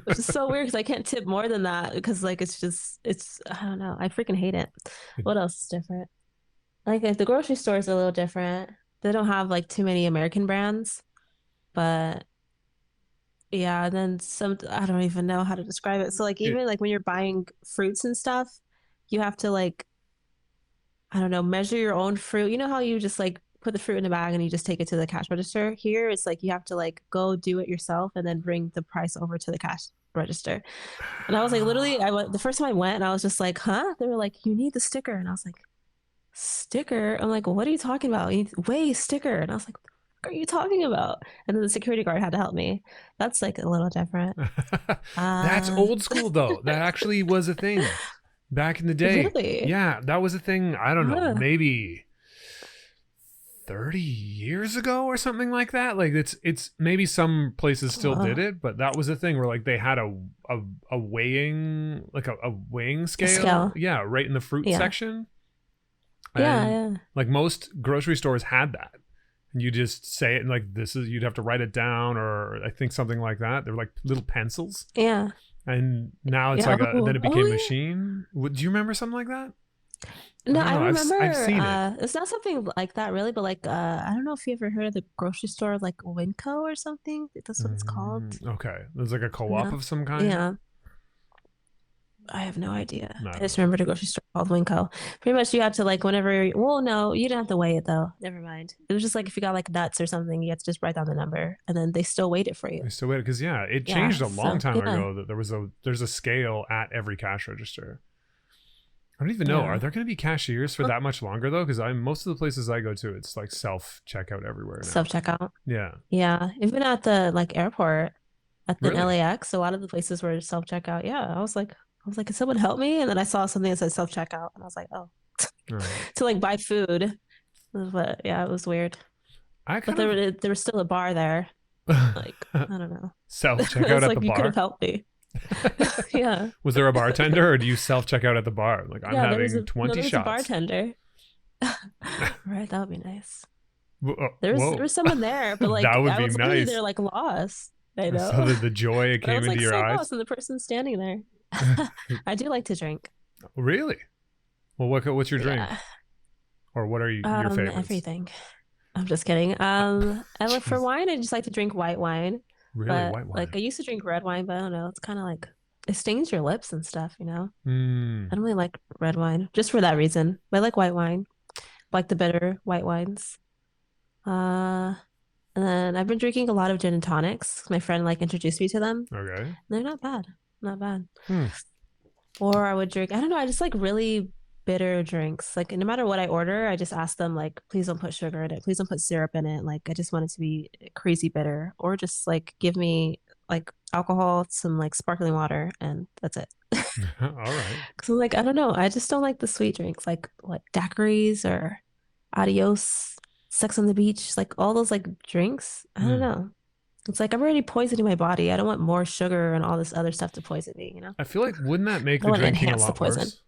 which is so weird because I can't tip more than that because like it's just it's I don't know. I freaking hate it. What else is different? Like if the grocery store is a little different. They don't have like too many American brands, but yeah, and then some I don't even know how to describe it. So like It, even like when you're buying fruits and stuff, you have to like I don't know, measure your own fruit. You know how you just like put the fruit in a bag and you just take it to the cash register? Here it's like you have to like go do it yourself and then bring the price over to the cash register. And I was like literally I went the first time I went and I was just like, "Huh?" They were like, "You need the sticker." And I was like, "Sticker?" I'm like, "What are you talking about? You need way sticker." And I was like, "What are you talking about?" And then the security guard had to help me. That's like a little different. That's Uh old school though. That actually was a thing back in the day. really? Yeah, that was a thing. I don't know, Huh. maybe 30 years ago or something like that. Like it's maybe some places still did Wow. it, but that was a thing where like they had a weighing like a weighing A scale. scale. Yeah, right in the fruit Yeah. section. Yeah, And yeah. like most grocery stores had that. And you just say it and like this is you'd have to write it down or I think something like that. They're like little pencils. Yeah. And now it's Yeah. like a then Oh, it oh became a yeah. machine. Do you remember something like that? I No, don't I know. I've remember seen it. it's not something like that really, but like I don't know if you ever heard of the grocery store like Winco or something. That's what it's called. Okay. There's like a co-op No. of some kind. Yeah. I have no idea. I I don't just know. remember the grocery store called Winco. Pretty much you had to like whenever well no, you didn't have to weigh it though. Never mind. It was just like if you got like nuts or something, you had to just write down the number and then they still weighed it for you. I still wait because yeah, it changed Yeah. a long So time yeah. ago that there's a scale at every cash register. I don't even know. Are Yeah. there going to be cashiers for Well, that much longer though? Because I most of the places I go to, it's like self checkout everywhere now. self-checkout. Yeah, Yeah. Even at the like airport at the really. LAX, a lot of the places were self-checkout. Yeah. I was like, can someone help me? And then I saw something that said self-checkout and I was like, oh, All right. to like buy food. But yeah, it was weird. I But kind there was still a bar there. Like, of I don't know. self checkout It's at the like you could have bar. helped me. Yeah. Was there a bartender, or do you self check out at the bar? Like I'm Yeah, there was having a no, 20 there was a shots. bartender. Right, that would be nice. There Whoa, was someone there, but that like would I be was literally nice. there like lost. I So know. the joy But I came was into like your so eyes. lost and the person standing there. I do like to drink. Really? Well, what's your drink, Yeah. or what are your favorites? Everything. I'm just kidding. I look for Jeez, wine. I just like to drink white wine. really, But white like wine. I used to drink red wine, but I don't know. It's kind of like it stains your lips and stuff, you know? Hmm. I don't really like red wine just for that reason. But I like white wine. Like the better white wines. Uh, and then I've been drinking a lot of gin and tonics. My friend like introduced me to them. Okay. They're not bad. Not bad. Hmm. Or I would drink, I don't know, I just like really bitter drinks. Like no matter what I order, I just ask them like, please don't put sugar in it. Please don't put syrup in it. Like I just want it to be crazy bitter. Or just like give me like alcohol, some like sparkling water, and that's it. All right. Because I'm like, I don't know. I just don't like the sweet drinks like what daiquiris or adios, sex on the beach, like all those like drinks. I don't Hmm. know. It's like I'm already poisoning my body. I don't want more sugar and all this other stuff to poison me, you know? I feel like wouldn't that make I the want to drinking a enhance the lot poison. worse?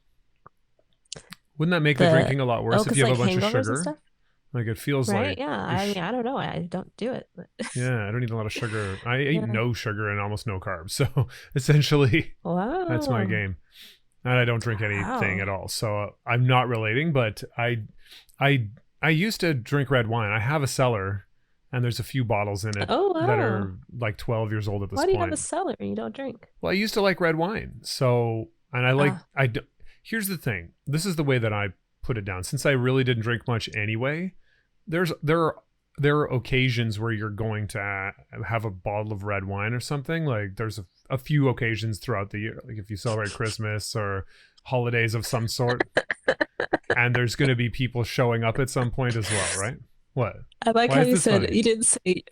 Wouldn't that make the The drinking a lot oh, worse if because you have like a bunch of hangovers and sugar? stuff, Like it feels right? like Yeah. you're I mean, I don't know. I don't do it, but yeah, I don't eat a lot of sugar. I eat yeah. no sugar and almost no carbs. So essentially, that's my Wow. game. And I don't drink anything Wow. at all. So I'm not relating, but I I used to drink red wine. I have a cellar, and there's a few bottles in it Oh that wow. are like 12 years old at this Why do you have a point. cellar and you don't drink? Well, I used to like red wine. So, and I like, Ah, here's the thing. This is the way that I put it down. Since I really didn't drink much anyway, there's, there are occasions where you're going to have a bottle of red wine or something. Like there's a few occasions throughout the year. Like if you celebrate Christmas or holidays of some sort, and there's going to be people showing up at some point as well, right? What? I like Why how is you this said funny? you didn't say.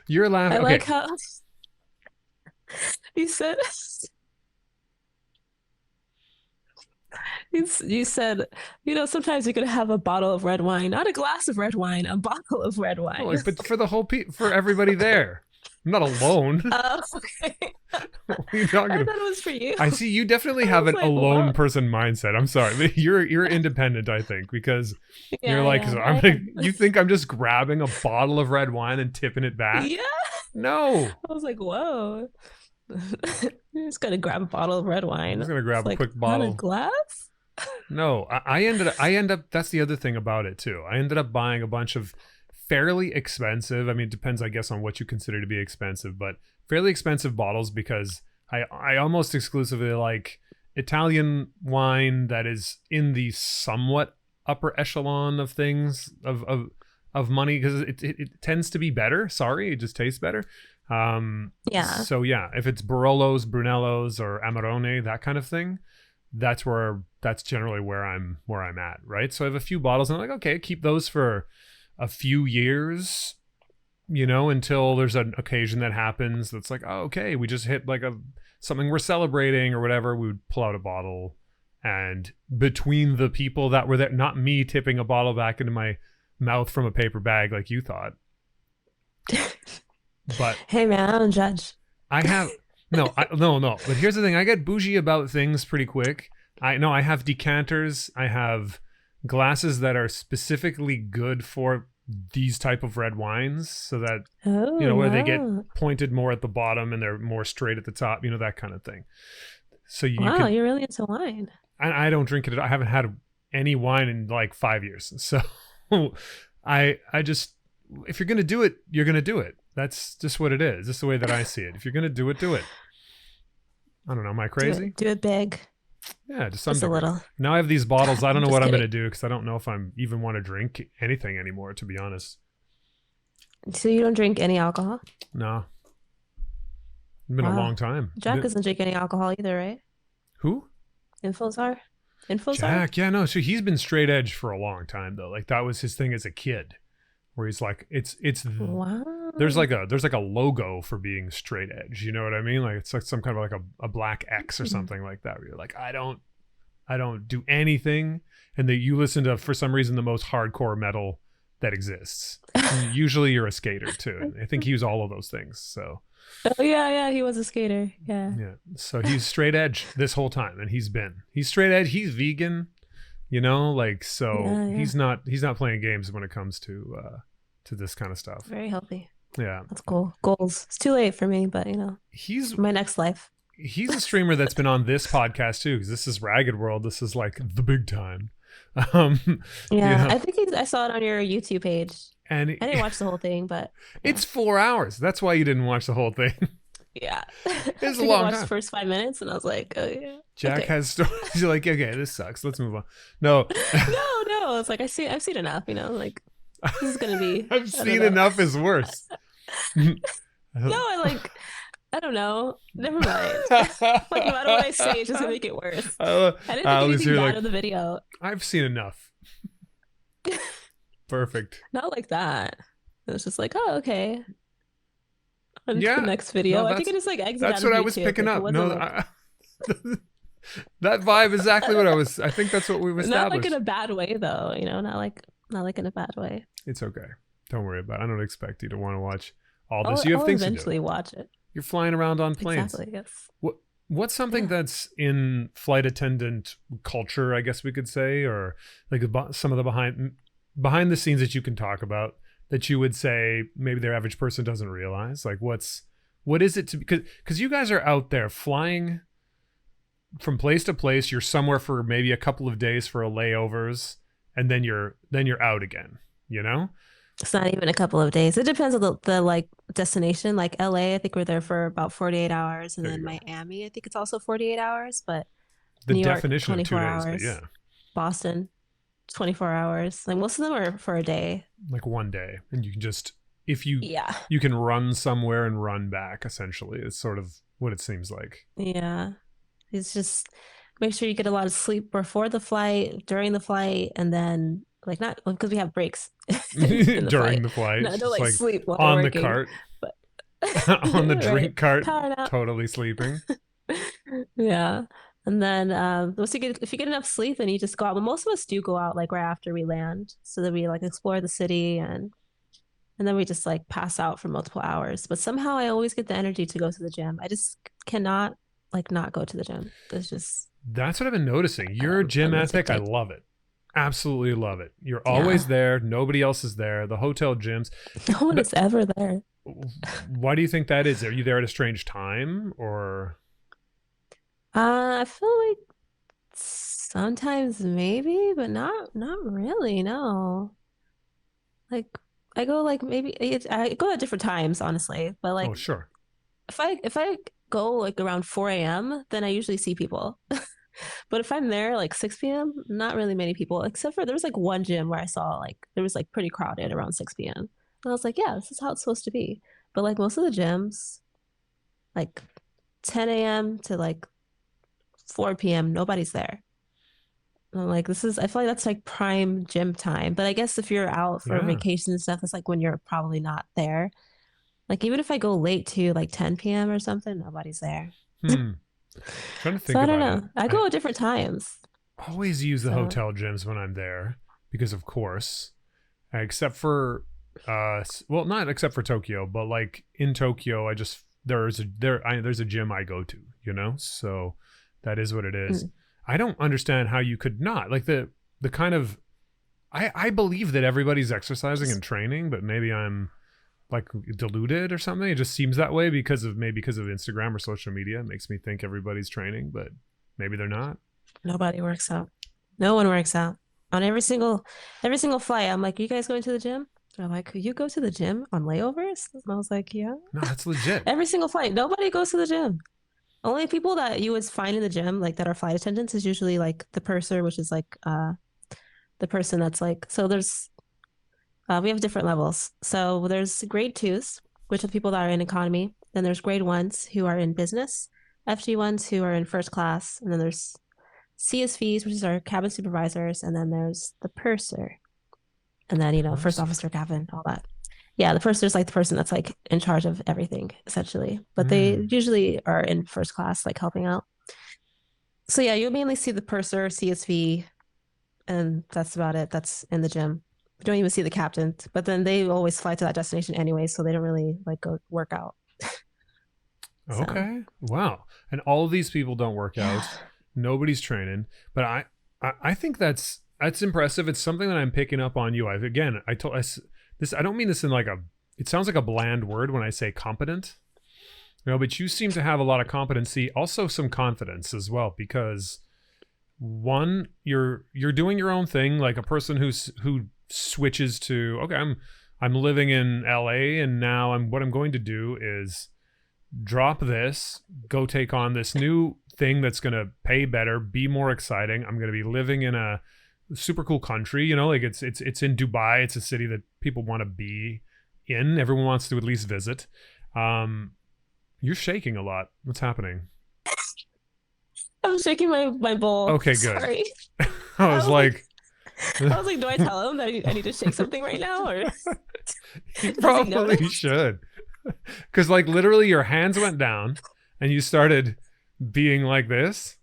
You're I laughing. like Okay. how you said. You said, sometimes you could have a bottle of red wine, not a glass of red wine, a bottle of red No, wine. like, but for the whole for everybody there. I'm not alone. Oh, okay. What are you talking I about? thought it was for you. I see you definitely I have was an like, alone well, person mindset. I'm sorry, but you're independent, I think, because you're yeah, like, yeah. I'm like, you think I'm just grabbing a bottle of red wine and tipping it back? Yeah. No, I was like, whoa. You're just gonna grab a bottle of red I'm wine. just gonna It's grab a like, quick not a bottle. glass? No, I end up. That's the other thing about it too. I ended up buying a bunch of fairly expensive. I mean, it depends, I guess, on what you consider to be expensive, but fairly expensive bottles because I almost exclusively like Italian wine that is in the somewhat upper echelon of things of money because it tends to be better. Sorry, it just tastes better. Yeah. So yeah, if it's Barolos, Brunellos, or Amarone, that kind of thing, that's generally where I'm at, right? So I have a few bottles and I'm like, okay, keep those for a few years, until there's an occasion that happens that's like, oh, okay, we just hit like something we're celebrating or whatever. We would pull out a bottle, and between the people that were there, not me tipping a bottle back into my mouth from a paper bag like you thought, but Hey man, I don't judge. I have no. But here's the thing: I get bougie about things pretty quick. I have decanters. I have glasses that are specifically good for these type of red wines, so that Oh where they get wow. pointed more at the bottom and they're more straight at the top. That kind of thing. So you Wow, can. you're really into wine. I don't drink it. I haven't had any wine in like 5 years. So I just, if you're gonna do it, you're gonna do it. That's just what it is. This is the way that I see it. If you're gonna do it, do it. I don't know. Am I crazy? Do it big. Yeah, to some Just a degree. little. Now I have these bottles. I don't I'm know just what I'm kidding. gonna do because I don't know if I'm even want to drink anything anymore. To be honest, So you don't drink any alcohol? no. It's been a Wow. long time. Jack doesn't drink any alcohol either, right? Who? Infosar? Infosar? Jack. Yeah, no. So he's been straight edge for a long time though. Like that was his thing as a kid, where he's like, it's Wow. there's like a logo for being straight edge. You know what I mean? Like it's like some kind of like a black X or something like that. Where you're like, I don't do anything, and that you listen to, for some reason, the most hardcore metal that exists. Usually you're a skater too. And I think he was all of those things. So Oh yeah, yeah, he was a skater. Yeah. yeah. So he's straight edge this whole time, and he's straight edge. He's vegan, like so Yeah, yeah. he's not playing games when it comes to this kind of stuff. Very healthy. Yeah. That's cool. Goals. It's too late for me, but He's my next life. he's a streamer that's been on this podcast too, because this is Ragged World. This is like the big time. Um, Yeah, I think I saw it on your YouTube page. and I didn't watch the whole thing, but it's 4 hours. That's why you didn't watch the whole thing. yeah. I It's a think I long watched time. the first 5 minutes and I was like, oh yeah. Jack Okay. has stories. You're like, okay, this sucks. Let's move on. No, No. It's like I've seen enough, like this is gonna be I've I don't seen know. enough is worse. No, I don't know. Never mind. Like no matter what I say, it's just gonna make it worse. I didn't think anything bad of the video. I've seen enough. Perfect. Not like that. It was just like, oh, okay. On to Yeah. the next video. No, I think I just exited That's out what of I was YouTube. picking Like, it up. wasn't No, like, that vibe is exactly what I think that's what we've not established. like in a bad way though, not like in a bad way. It's okay. Don't worry about it. I don't expect you to want to watch all this. You have I'll things eventually to do. watch it. You're flying around on planes. Exactly, yes. What's something Yeah. that's in flight attendant culture, I guess we could say, or like some of the behind the scenes that you can talk about that you would say maybe their average person doesn't realize? Like what is it to, because you guys are out there flying from place to place. You're somewhere for maybe a couple of days for a layovers, and then you're out again, you know? It's not even a couple of days. It depends on the like destination. Like LA, I think we're there for about 48 hours, and There you then go. Miami, I think it's also 48 hours, but The New York definition of 2 24 days, but hours, yeah, Boston 24 hours. Like most of them are for a day. like one day, and you can just if you Yeah. you can run somewhere and run back. Essentially, is sort of what it seems like. Yeah. It's just make sure you get a lot of sleep before the flight, during the flight, and then like not because we have breaks in the During flight. the flight, No, don't just like like sleep while you're on the working, cart, but on the right, drink cart, power nap. totally sleeping. Yeah. And then once you get if you get enough sleep, then you just go out. But most of us do go out like right after we land, so that we like explore the city and then we just like pass out for multiple hours. But somehow I always get the energy to go to the gym. I just cannot like not go to the gym. It's just That's what I've been noticing. Your I'm gym ethic, I addicted. love it. Absolutely love it. You're Yeah. always there. Nobody else is there. The hotel gyms. No one But is ever there. why do you think that is? Are you there at a strange time or? I feel like sometimes maybe, but not really. No. Like I go like I go at different times, honestly. But Oh, like sure. if I go like around 4 a.m., then I usually see people. But if I'm there like 6 p.m., not really many people, except for there was like one gym where I saw like there was like pretty crowded around 6 p.m. And I was like, yeah, this is how it's supposed to be. But like most of the gyms, like 10 a.m. to like 4 p.m., nobody's there. And I'm like, I feel like that's like prime gym time. But I guess if you're out for Yeah. vacation and stuff, that's like when you're probably not there. Like even if I go late to like 10 p.m. or something, nobody's there. Hmm. Trying to So think I don't about it. know. I I go at different times. always use the So hotel gyms when I'm there because, of course, except for, well, not except for Tokyo, but like in Tokyo, I just there's a gym I go to, so that is what it is. mm, I don't understand how you could not like the kind of I believe that everybody's exercising just and training, but maybe I'm like deluded or something. It just seems that way because of Instagram or social media. It makes me think everybody's training, but maybe they're not. nobody works out. No one works out. On every single flight, I'm like, you guys going to the gym? They're like, you go to the gym on layovers? And I was like, yeah. No, that's legit. Every single flight, nobody goes to the gym. Only people that you would find in the gym, like that are flight attendants, is usually like the purser, which is like the person that's like so there's we have different levels. So there's grade twos, which are people that are in economy. Then there's grade ones who are in business, FG ones who are in first class, and then there's CSVs, which is our cabin supervisors, and then there's the purser, and then first Purser. officer, cabin, all that. Yeah, the purser is like the person that's like in charge of everything essentially, but they Mm. usually are in first class, like helping out. So yeah, you mainly see the purser, CSV, and that's about it. That's in the gym. We don't even see the captain, but then they always fly to that destination anyway, so they don't really like go work out. So Okay. Wow. And all of these people don't work yeah, out. Nobody's training. But I think that's impressive. It's something that I'm picking up on you. This. I don't mean this in like a. It sounds like a bland word when I say competent. But you seem to have a lot of competency, also some confidence as well, because one, you're doing your own thing, like a person who switches to okay, I'm living in LA and now what I'm going to do is drop this, go take on this new thing that's going to pay better, be more exciting. I'm going to be living in a super cool country, like it's in Dubai. It's a city that people want to be in. Everyone wants to at least visit. You're shaking a lot. What's happening? I'm shaking my bowl. Okay, good. Sorry. I I was was like, like, I was like, do I tell him that I need to shake something right now, or you does he probably notice? should. Because, like, literally, your hands went down and you started being like this.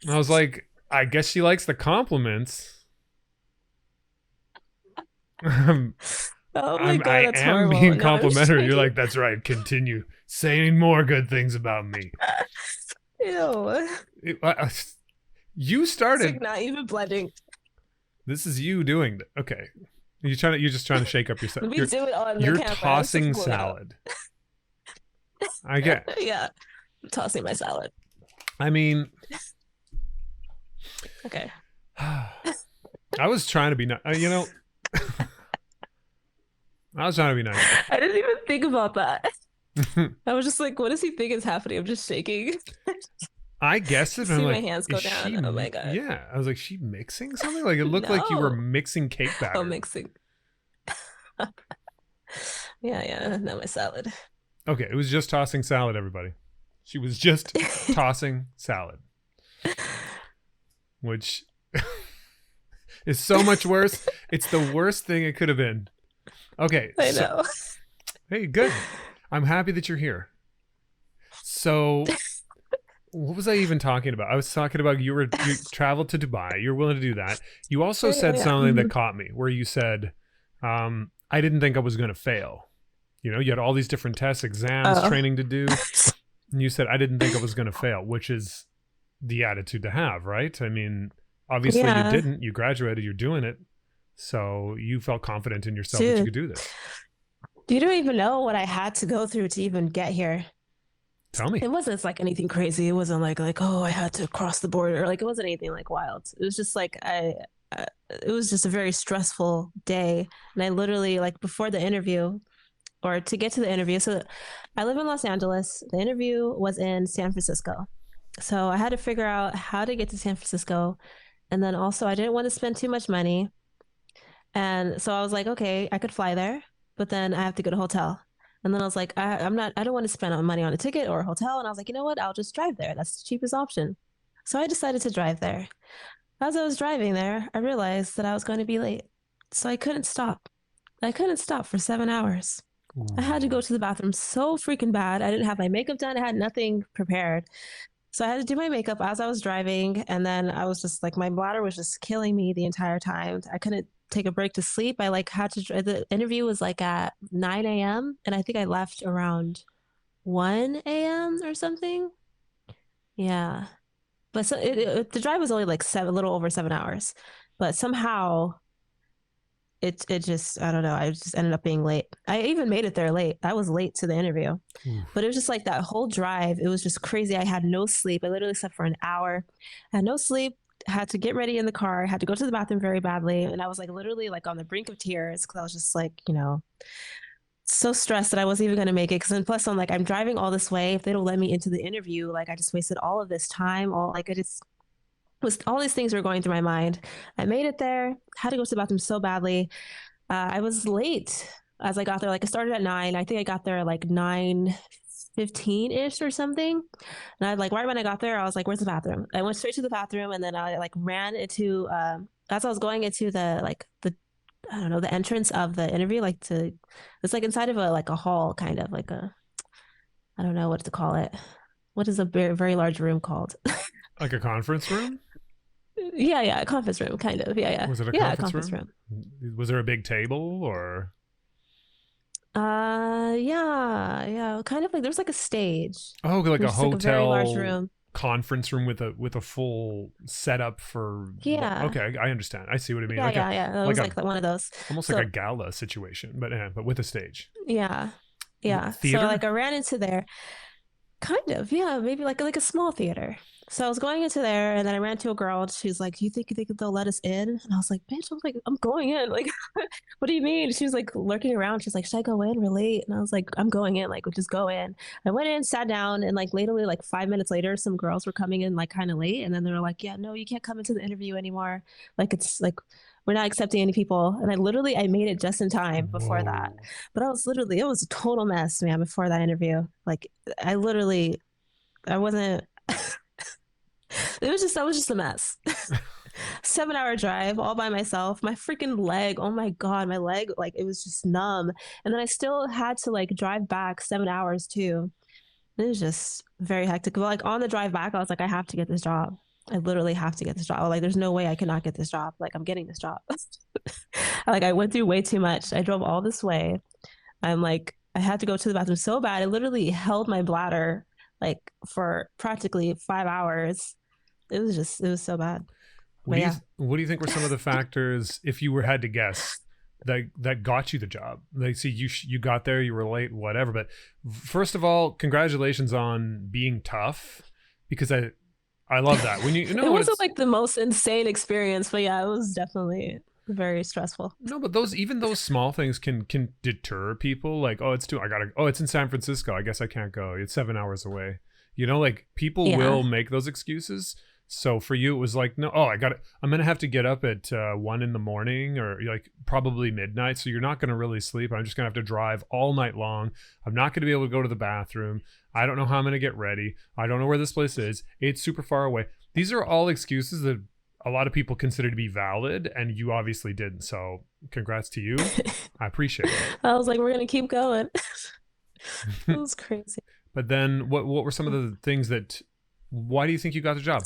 And I was like, I guess she likes the compliments. I'm, Oh my I god, that's am horrible. being Now I'm complimentary. You're shaking. like, that's right. Continue saying more good things about me. Ew. It- you It's like started. not even blending. This is you doing that. Okay. You're just trying to shake up your Let me you're do it on the you're camera so tossing people know. salad. I get. Yeah, I'm tossing my salad. I mean, Okay. I I was trying to be nice. I was trying to be nice. I didn't even think about that. I was just like, what does he think is happening? I'm just shaking. I guessed it, and I'm See my like, hands go is down. she? Oh my God. Yeah, I was like, she mixing something? Like it looked like you were No. mixing cake batter. Oh, mixing. Yeah, not my salad. Okay, it was just tossing salad, everybody. She was just tossing salad, which is so much worse. It's the worst thing it could have been. Okay, I know. Hey, good. I'm happy that you're here. So, what was I even talking about? I was talking about you traveled to Dubai. You're willing to do that. You also said something that caught me, where you said, "I didn't think I was going to fail." You had all these different tests, exams, training to do, and you said, "I didn't think I was going to fail," which is the attitude to have, right? I mean, obviously you didn't. You graduated. You're doing it, so you felt confident in yourself that you could do this. You don't even know what I had to go through to even get here. Tell me. It wasn't like anything crazy. It wasn't like oh, I had to cross the border. Like it wasn't anything like wild. It was just like it was just a very stressful day. And I literally like before the interview or to get to the interview. So I live in Los Angeles. The interview was in San Francisco. So I had to figure out how to get to San Francisco. And then also I didn't want to spend too much money. And so I was like, okay, I could fly there, but then I have to get a hotel. And then I was like, I don't want to spend money on a ticket or a hotel. And I was like, you know what? I'll just drive there. That's the cheapest option. So I decided to drive there. As I was driving there, I realized that I was going to be late. So I couldn't stop. I couldn't stop for 7 hours. Ooh. I had to go to the bathroom so freaking bad. I didn't have my makeup done. I had nothing prepared. So I had to do my makeup as I was driving. And then I was just like, my bladder was just killing me the entire time. I couldn't take a break to sleep. I like had to, the interview was like at 9 a.m. and I think I left around 1 a.m. or something. Yeah. But so the drive was only like a little over 7 hours, but somehow it just, I don't know. I just ended up being late. I even made it there late. I was late to the interview, but it was just like that whole drive. It was just crazy. I had no sleep. I literally slept for an hour. I had no sleep. Had to get ready in the car, had to go to the bathroom very badly. And I was like literally like on the brink of tears because I was just like, so stressed that I wasn't even going to make it. Because plus I'm like, I'm driving all this way. If they don't let me into the interview, like I just wasted all of this time. All these things were going through my mind. I made it there, had to go to the bathroom so badly. I was late as I got there. Like I started at 9. I think I got there at like 9:15-ish or something. And I like right when I got there, I was like, where's the bathroom? I went straight to the bathroom and then I like ran into as I was going into the I don't know, the entrance of the interview, it's like inside of a hall, kind of like I don't know what to call it. What is a very, very large room called? Like a conference room? Yeah, a conference room, kind of. Yeah. Was it a conference room? Was there a big table or? Yeah, kind of like there's like a stage. Oh, like a hotel, like a very large room, conference room with a full setup for. Yeah. Okay, I understand. I see what I mean. Yeah. It was like one of those. Almost like a gala situation, but with a stage. Yeah. Theater? So like I ran into there, kind of. Yeah, maybe like a small theater. So I was going into there, and then I ran to a girl, and she's like, "Do you think they'll let us in?" And I was like, "Bitch, I'm going in. Like, what do you mean?" She was like lurking around. She's like, "Should I go in? We're late." And I was like, "I'm going in. Like, we'll just go in." I went in, sat down, and like literally like 5 minutes later, some girls were coming in like kind of late, and then they were like, "Yeah, no, you can't come into the interview anymore. Like, it's like we're not accepting any people." And I made it just in time before that. But it was a total mess, man. Before that interview, like I wasn't. I was just a mess. 7-hour drive all by myself. My freaking leg. Oh my God. My leg, like it was just numb. And then I still had to like drive back 7 hours too. It was just very hectic. But like on the drive back, I was like, I have to get this job. I literally have to get this job. Like there's no way I cannot get this job. Like I'm getting this job. Like I went through way too much. I drove all this way. I'm like, I had to go to the bathroom so bad. I literally held my bladder like for practically 5 hours. It was so bad. What do you think were some of the factors, if you had to guess, that got you the job? Like, see, you got there, you were late, whatever. But first of all, congratulations on being tough, because I love that. When you It know what wasn't it's like the most insane experience, but yeah, it was definitely very stressful. no, but those even those small things can deter people. Like, oh, it's too I gotta oh, it's in San Francisco. I guess I can't go. It's 7 hours away. Like people Yeah. will make those excuses. So for you, it was like, no, oh, I'm gonna have to get up at 1 in the morning or like probably midnight. So you're not gonna really sleep. I'm just gonna have to drive all night long. I'm not gonna be able to go to the bathroom. I don't know how I'm gonna get ready. I don't know where this place is. It's super far away. These are all excuses that a lot of people consider to be valid, and you obviously didn't. So congrats to you. I appreciate it. I was like, we're gonna keep going. It was crazy. But then what were some of the things that why do you think you got the job?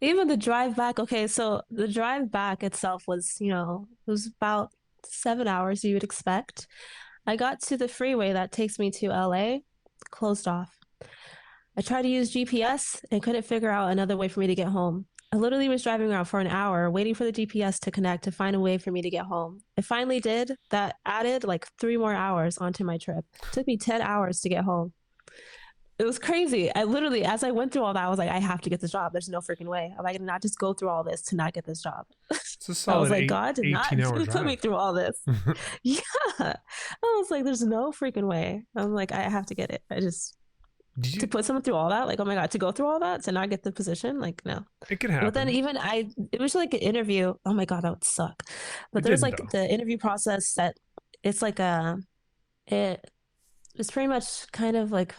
Even the drive back, okay, so the drive back itself was, it was about 7 hours you would expect. I got to the freeway that takes me to LA, closed off. I tried to use GPS and couldn't figure out another way for me to get home. I literally was driving around for an hour waiting for the GPS to connect to find a way for me to get home. It finally did. That added like 3 more hours onto my trip. It took me 10 hours to get home. It was crazy. I literally, as I went through all that, I was like, I have to get this job. There's no freaking way. Am I gonna not just go through all this to not get this job? It's a I was solid like, God did not 18-hour put me drive. through all this. Yeah. I was like, there's no freaking way. I'm like, I have to get it. I just Did to you put someone through all that, like, oh my God, to go through all that to not get the position, like, no. it could But then happen. even it was like an interview. Oh my God, that would suck. But It there's didn't like though. the interview process that it's like it it's pretty much kind of like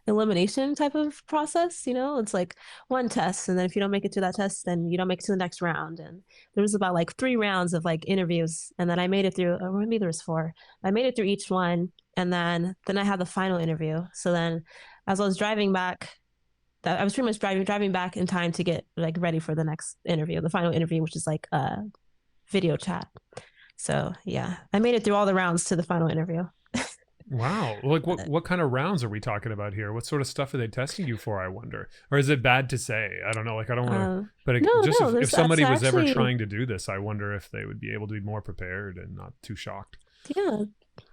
elimination type of process. It's like one test, and then if you don't make it to that test, then you don't make it to the next round. And there was about like 3 rounds of like interviews, and then I made it through, or maybe there was four. I made it through each one, and then I had the final interview. So then as I was driving back, I was pretty much driving back in time to get like ready for the next interview, the final interview, which is like a video chat. So yeah, I made it through all the rounds to the final interview. Wow. Like what kind of rounds are we talking about here? What sort of stuff are they testing you for, I wonder? Or is it bad to say? I don't know. Like I don't want to but no, just no, if there's that's somebody was ever actually trying to do this, I wonder if they would be able to be more prepared and not too shocked. yeah,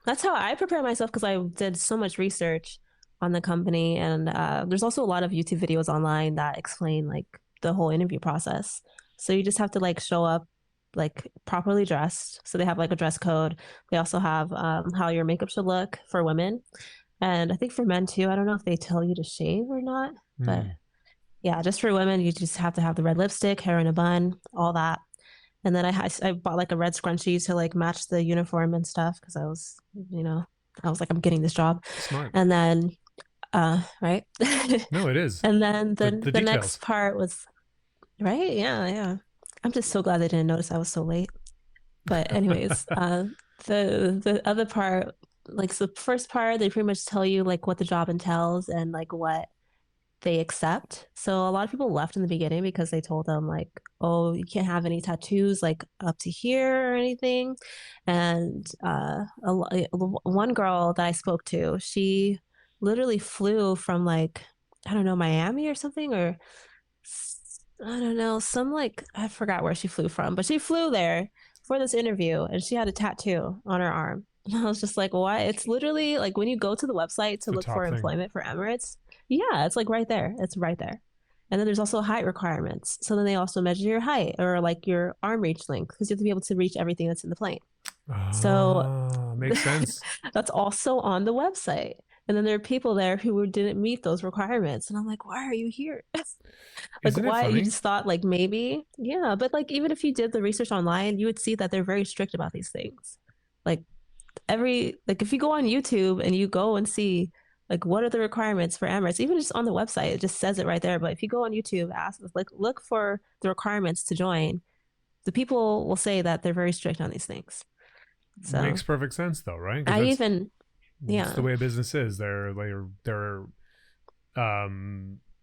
that's how I prepare myself because I did so much research on the company, and there's also a lot of YouTube videos online that explain like the whole interview process. So you just have to like show up like properly dressed. So they have like a dress code. They also have how your makeup should look for women, and I think for men too. I don't know if they tell you to shave or not, but Hmm. yeah, just for women, you just have to have the red lipstick, hair in a bun, all that. And then I bought like a red scrunchie to like match the uniform and stuff because I was like, I'm getting this job. Smart. And then, right. No, it is. And then The the next details. part was right. Yeah, yeah. I'm just so glad they didn't notice I was so late. But anyways, the other part, like so the first part, they pretty much tell you like what the job entails and like what they accept. So a lot of people left in the beginning because they told them like, oh, you can't have any tattoos like up to here or anything. And one girl that I spoke to, she literally flew from like I don't know Miami or something or I don't know some like I forgot where she flew from, but she flew there for this interview and she had a tattoo on her arm. And I was just like, what? It's literally like when you go to the website It's to the look for top thing. employment for Emirates, yeah, it's like right there. It's right there. And then there's also height requirements. So then they also measure your height or like your arm reach length because you have to be able to reach everything that's in the plane. So Ah, makes sense. that's also on the website. And then there are people there who didn't meet those requirements. And I'm like, why are you here? Like, Isn't it why? You funny? just thought, like, maybe, yeah. But, like, even if you did the research online, you would see that they're very strict about these things. Like, if you go on YouTube and you go and see, like, what are the requirements for Emirates, even just on the website, it just says it right there. But if you go on YouTube, ask, like, look for the requirements to join, the people will say that they're very strict on these things. So Makes perfect sense though, right? Because I even, that's the yeah, way a business is. They're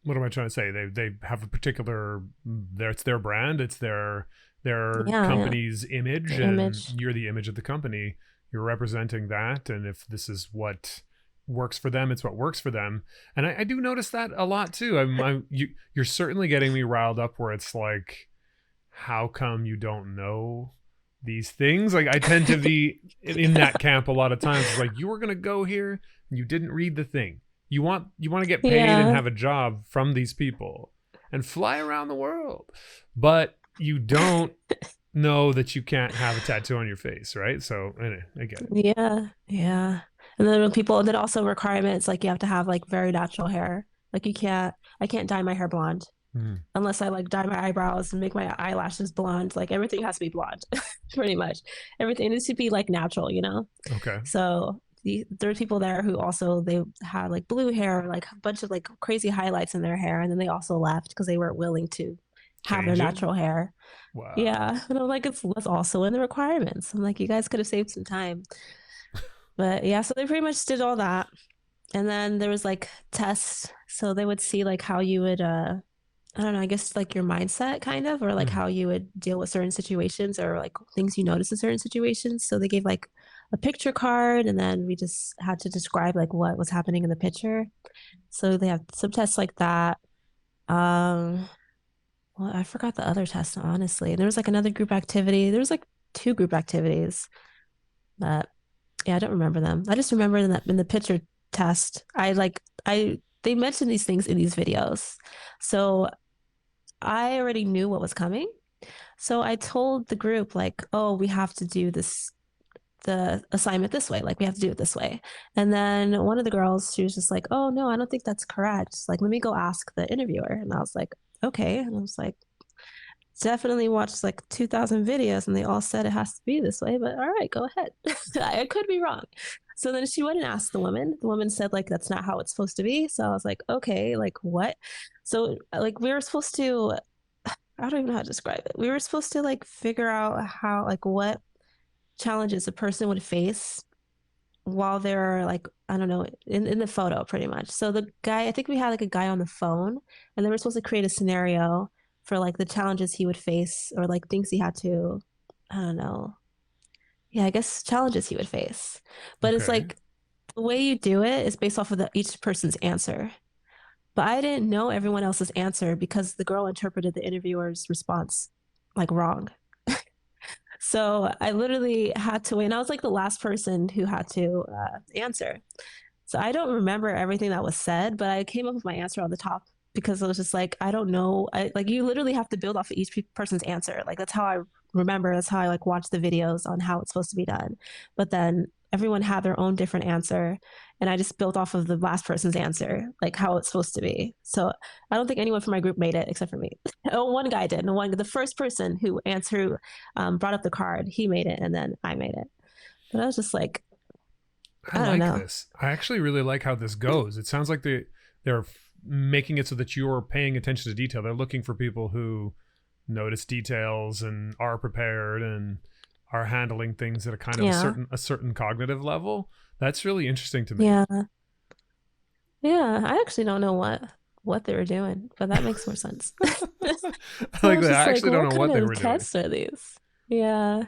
what am I trying to say? They have a particular it's their brand, it's their yeah, yeah, company's image, the and image. you're the image of the company. You're representing that, and if this is what works for them, it's what works for them. And I do notice that a lot too. You're certainly getting me riled up where it's like, how come you don't know these things? Like I tend to be in that camp a lot of times. It's like you were gonna go here and you didn't read the thing. You want to get paid and Yeah. have a job from these people and fly around the world, but you don't know that you can't have a tattoo on your face, right? So anyway, I get it. Yeah. Yeah. And then when people, then also requirements, like you have to have like very natural hair. Like I can't dye my hair blonde Hmm. unless I like dye my eyebrows and make my eyelashes blonde. Like everything has to be blonde, pretty much. Everything needs to be like natural, you know? Okay. So there are people there who also they had like blue hair, like a bunch of like crazy highlights in their hair, and then they also left because they weren't willing to have their Change it. natural hair. Wow. Yeah, and I'm like, it's that's also in the requirements. I'm like, you guys could have saved some time, but yeah, so they pretty much did all that, and then there was like tests, so they would see like how you would I don't know, I guess like your mindset kind of, or like Hmm. how you would deal with certain situations or like things you notice in certain situations. So they gave like a picture card and then we just had to describe like what was happening in the picture. So they have some tests like that. Um, well, I forgot the other test, honestly. There was like another group activity. There was like two group activities, but yeah, I don't remember them. I just remember in the picture test, I they mentioned these things in these videos. So I already knew what was coming. So I told the group, like, oh, we have to do the assignment this way. Like, we have to do it this way. And then one of the girls, she was just like, oh, no, I don't think that's correct. Like, let me go ask the interviewer. And I was like, okay. And I was like, definitely watched like 2,000 videos and they all said it has to be this way, but all right, go ahead. I could be wrong. So then she went and asked the woman. The woman said, like, that's not how it's supposed to be. So I was like, okay, like, what? So, like, we were supposed to I don't even know how to describe it. We were supposed to like figure out how like what challenges a person would face while they're like I don't know in the photo pretty much. So the guy I think we had like a guy on the phone and they were supposed to create a scenario for like the challenges he would face or like things he had to I don't know. Yeah, I guess challenges he would face. But it's Okay. like the way you do it is based off of each person's answer. But I didn't know everyone else's answer because the girl interpreted the interviewer's response like wrong. So I literally had to wait. And I was like the last person who had to answer. So I don't remember everything that was said, but I came up with my answer on the top because I was just like, I don't know. Like you literally have to build off of each person's answer. Like that's how I remember. That's how I like watch the videos on how it's supposed to be done. But then everyone had their own different answer, and I just built off of the last person's answer, like how it's supposed to be. So I don't think anyone from my group made it except for me. Oh, one guy did. And the first person who answered, brought up the card, he made it, and then I made it. But I was just like, I I don't like know. this. I actually really like how this goes. It sounds like they're making it so that you're paying attention to detail. They're looking for people who notice details and are prepared and are handling things at a kind of Yeah. a certain cognitive level. That's really interesting to me. Yeah. Yeah. I actually don't know what they were doing, but that makes more sense. I I like was that. just I like, actually don't what know what kind they of were doing, tests are these? Yeah.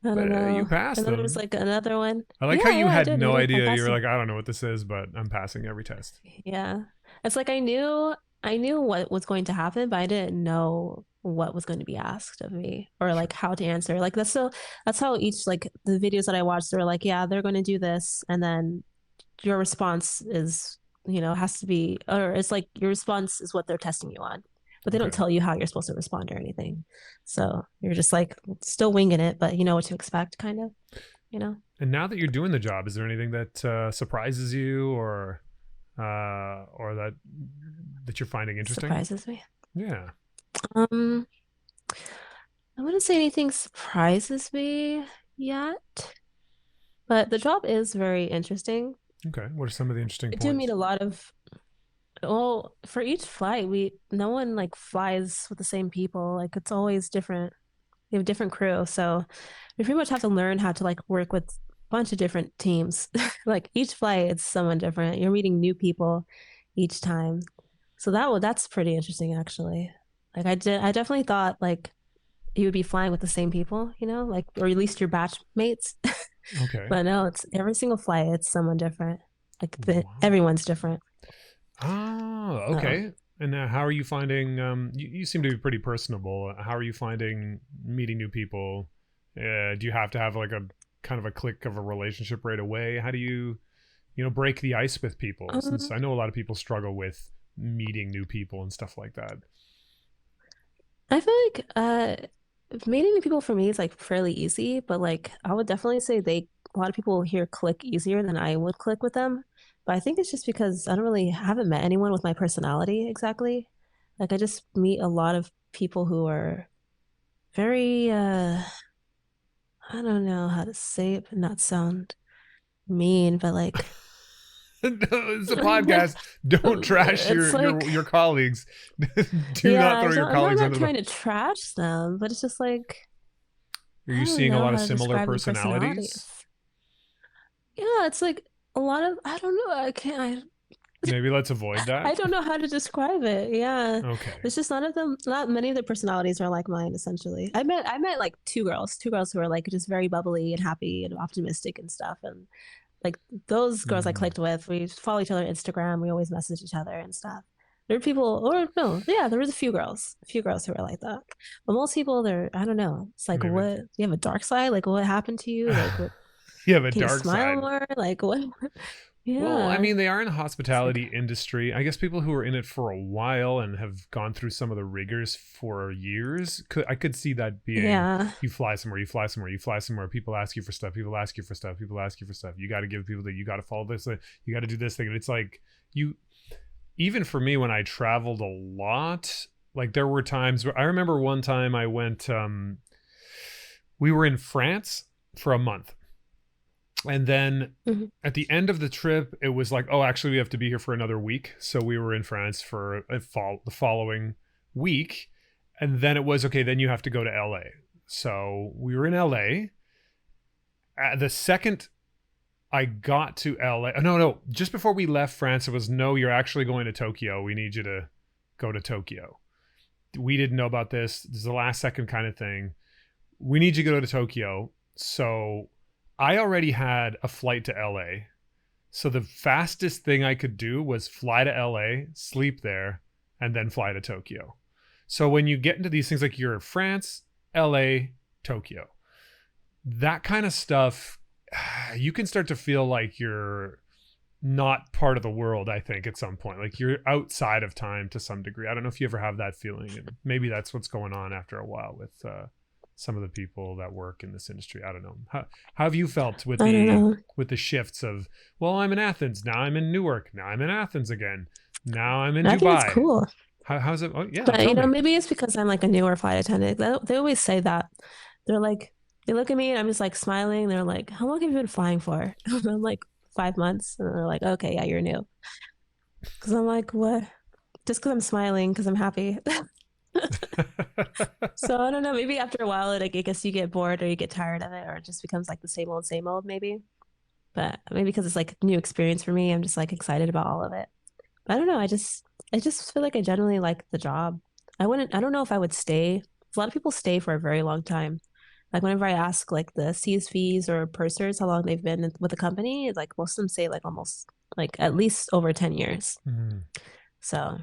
I but don't you know. passed And then there was them. like another one. I like Yeah, how you yeah, I had did. I no did. I idea. You passed were them. like, I don't know what this is, but I'm passing every test. Yeah. It's like I knew what was going to happen, but I didn't know what was going to be asked of me or Sure. like how to answer. Like that's how each like the videos that I watched, they're like, yeah, they're going to do this, and then your response is, has to be, or it's like your response is what they're testing you on, but they don't Okay. tell you how you're supposed to respond or anything. So you're just like still winging it, but you know what to expect, kind of, you know. And now that you're doing the job, is there anything that surprises you or that you're finding interesting? Surprises me. Yeah. Um, I wouldn't say anything surprises me yet, but the job is very interesting. Okay. What are some of the interesting I do meet points? a lot of, well, for each flight, no one like flies with the same people. Like it's always different. We have different crew, so we pretty much have to learn how to like work with a bunch of different teams. Like each flight, it's someone different. You're meeting new people each time, so that's pretty interesting actually. Like I definitely thought like you would be flying with the same people, like or at least your batch mates. Okay. But no, it's every single flight, it's someone different. Like Wow. everyone's different. Oh, So okay. And how are you finding? You seem to be pretty personable. How are you finding meeting new people? Do you have to have like a kind of a click of a relationship right away? How do you break the ice with people, since Um, I know a lot of people struggle with meeting new people and stuff like that. I feel like meeting new people for me is like fairly easy, but like I would definitely say a lot of people here click easier than I would click with them. But I think it's just because I don't really haven't met anyone with my personality exactly. Like I just meet a lot of people who are very I don't know how to say it but not sound mean, but like It's a podcast. Don't trash it's your colleagues. Do not yeah, throw your I'm colleagues not under the. trying to trash them, but it's just like Are I you don't seeing a know lot of how to similar describe the personalities? personalities. Yeah, it's like a lot of I don't know. Maybe let's avoid I that. don't know how to describe it. Yeah, Okay. it's just none of them. Not many of the personalities are like mine. Essentially, I met like two girls who are like just very bubbly and happy and optimistic and stuff. And like those girls I Hmm. clicked with, we follow each other on Instagram. We always message each other and stuff. There are people, or no, yeah, there was a few girls who were like that. But most people, they're I don't know. It's like, Maybe. what? You have a dark side? Like, what happened to you? Like, what? You have a Can you dark smile side. more? Like, what? Well, I Yeah, mean, they are in the it's like, hospitality industry. I guess people who are in it for a while and have gone through some of the rigors for years, I could see that being yeah. you fly somewhere, you fly somewhere, you fly somewhere. People ask you for stuff. People ask you for stuff. People ask you for stuff. You got to give people that you got to follow this. You got to do this thing. And it's like you, even for me, when I traveled a lot, like there were times where I remember one time I went, we were in France for a month, and then Mhm. at the end of the trip it was like, oh, actually we have to be here for another week, so we were in France for the following week. And then it was okay, then you have to go to LA. So we were in LA. The second I got to LA, no, just before we left France, it was, no, you're actually going to Tokyo, we need you to go to Tokyo. We didn't know about this. This is the last second kind of thing. We need you to go to Tokyo. So I already had a flight to LA. So the fastest thing I could do was fly to LA, sleep there, and then fly to Tokyo. So when you get into these things like you're in France, LA, Tokyo, that kind of stuff, you can start to feel like you're not part of the world, I think, at some point. Like you're outside of time to some degree. I don't know if you ever have that feeling. And maybe that's what's going on after a while with some of the people that work in this industry. I don't know. How have you felt I don't know. with the shifts of, well, I'm in Athens, now I'm in Newark, now I'm in Athens again, now I'm in I think it's Dubai. cool. How's it? Oh, yeah, But tell me. maybe it's because I'm like a newer flight attendant. They always say that. They're like, they look at me and I'm just like smiling. They're like, "How long have you been flying for?" And I'm like, 5 months. And they're like, "Okay, yeah, you're new." Because I'm like, what? Just because I'm smiling because I'm happy. So I don't know. Maybe after a while, like I guess you get bored or you get tired of it, or it just becomes like the same old, maybe. But maybe because it's like a new experience for me, I'm just like excited about all of it. I don't know. I just feel like I generally like the job. I don't know if I would stay. A lot of people stay for a very long time. Like whenever I ask like the CSVs or pursers how long they've been with the company, it's like most of them say like almost like at least over 10 years. Mm, So a lot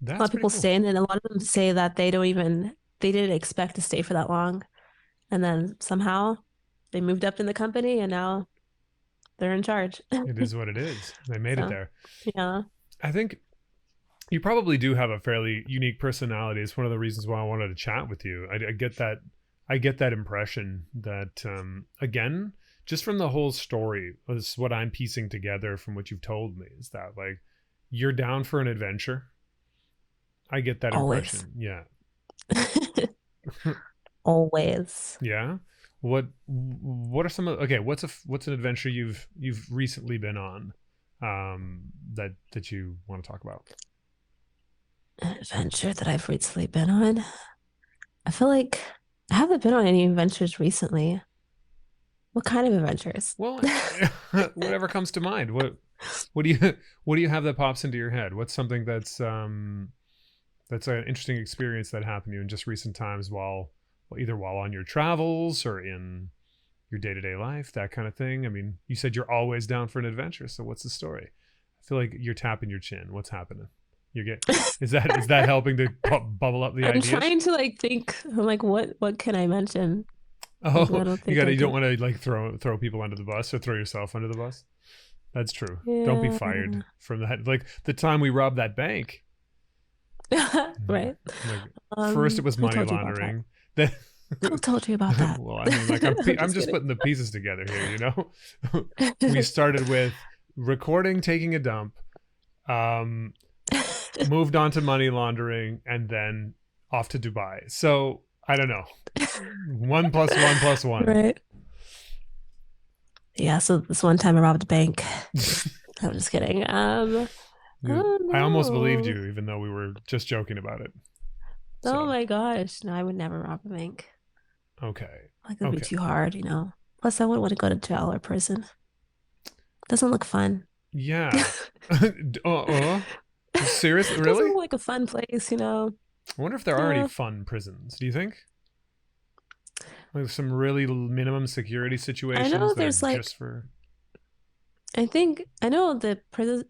that's of pretty people cool. stay and then a lot of them say that they didn't expect to stay for that long. And then somehow they moved up in the company and now they're in charge. It is what it is. They made it So there. yeah. I think you probably do have a fairly unique personality. It's one of the reasons why I wanted to chat with you. I get that. I get that impression that, again, just from the whole story, this is what I'm piecing together from what you've told me, is that like you're down for an adventure. I get that Always. impression. Yeah. Always. Yeah. What are some of, okay, what's an adventure you've recently been on, that you want to talk about? An adventure that I've recently been on. I feel like I haven't been on any adventures recently. What kind of adventures? Well, whatever comes to mind. What do you what do you have that pops into your head? What's something that's an interesting experience that happened to you in just recent times, while, well, either while on your travels or in your day-to-day life, that kind of thing. I mean, you said you're always down for an adventure, so what's the story? I feel like you're tapping your chin. What's happening? You get is that helping to bubble up the I'm ideas? trying to like think. I'm like, what can I mention? Like, I Oh, don't you think got I you don't can. want to like throw people under the bus or throw yourself under the bus. That's true. Don't be Yeah. fired from that. Like the time we robbed that bank. Right. Like first it was Who money told you about that? laundering. Then Who told you about that? well, I mean, like I'm I'm just just kidding. putting the pieces together here. You know, we started with recording, taking a dump, um, moved on to money laundering, and then off to Dubai. So I don't know. 1 plus 1 plus 1. Right. Yeah, so this one time I robbed a bank. I'm just kidding. Oh I almost believed no. you, even though we were just joking about it. Oh So my gosh. No, I would never rob a bank. okay, Like it would be okay, too hard, you know. Plus I wouldn't want to go to jail or prison. Doesn't look fun. yeah. Seriously, It doesn't really? look like a fun place, you know. I wonder if there are any Yeah. fun prisons. Do you think? Like some really minimum security I situations know that are there's like just for. I know the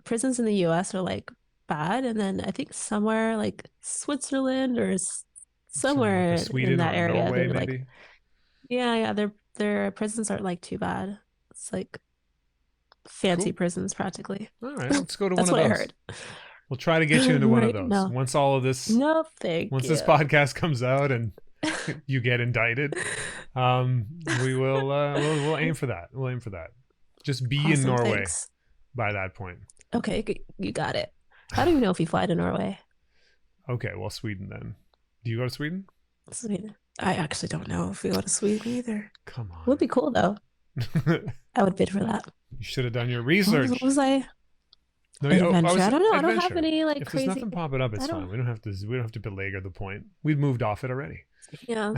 prisons in the US are like bad, and then I think somewhere like Switzerland or Some like a somewhere in Sweden that or area, Norway, they're like, maybe. yeah, their prisons aren't like too bad. It's like fancy Cool. prisons practically. All right, let's go to one That's of what I those. heard. We'll try to get you into one of Right? those. No. Once all of this, No, thank once this you. podcast comes out and you get indicted, we will we'll aim for that. We'll aim for that. Just be in Awesome, Norway thanks. by that point. Okay, you got it. I don't even know if you fly to Norway. Okay, well, Sweden then. Do you go to Sweden? Sweden. I actually don't know if we go to Sweden either. Come Would be on. cool though. I would bid for that. You should have done your What research. was I? No, I Adventure. was I don't know. I don't have adventure. any like If there's crazy. nothing popping up, I it's fine. don't. We don't have to belabor the point. We've moved off it already. Yeah.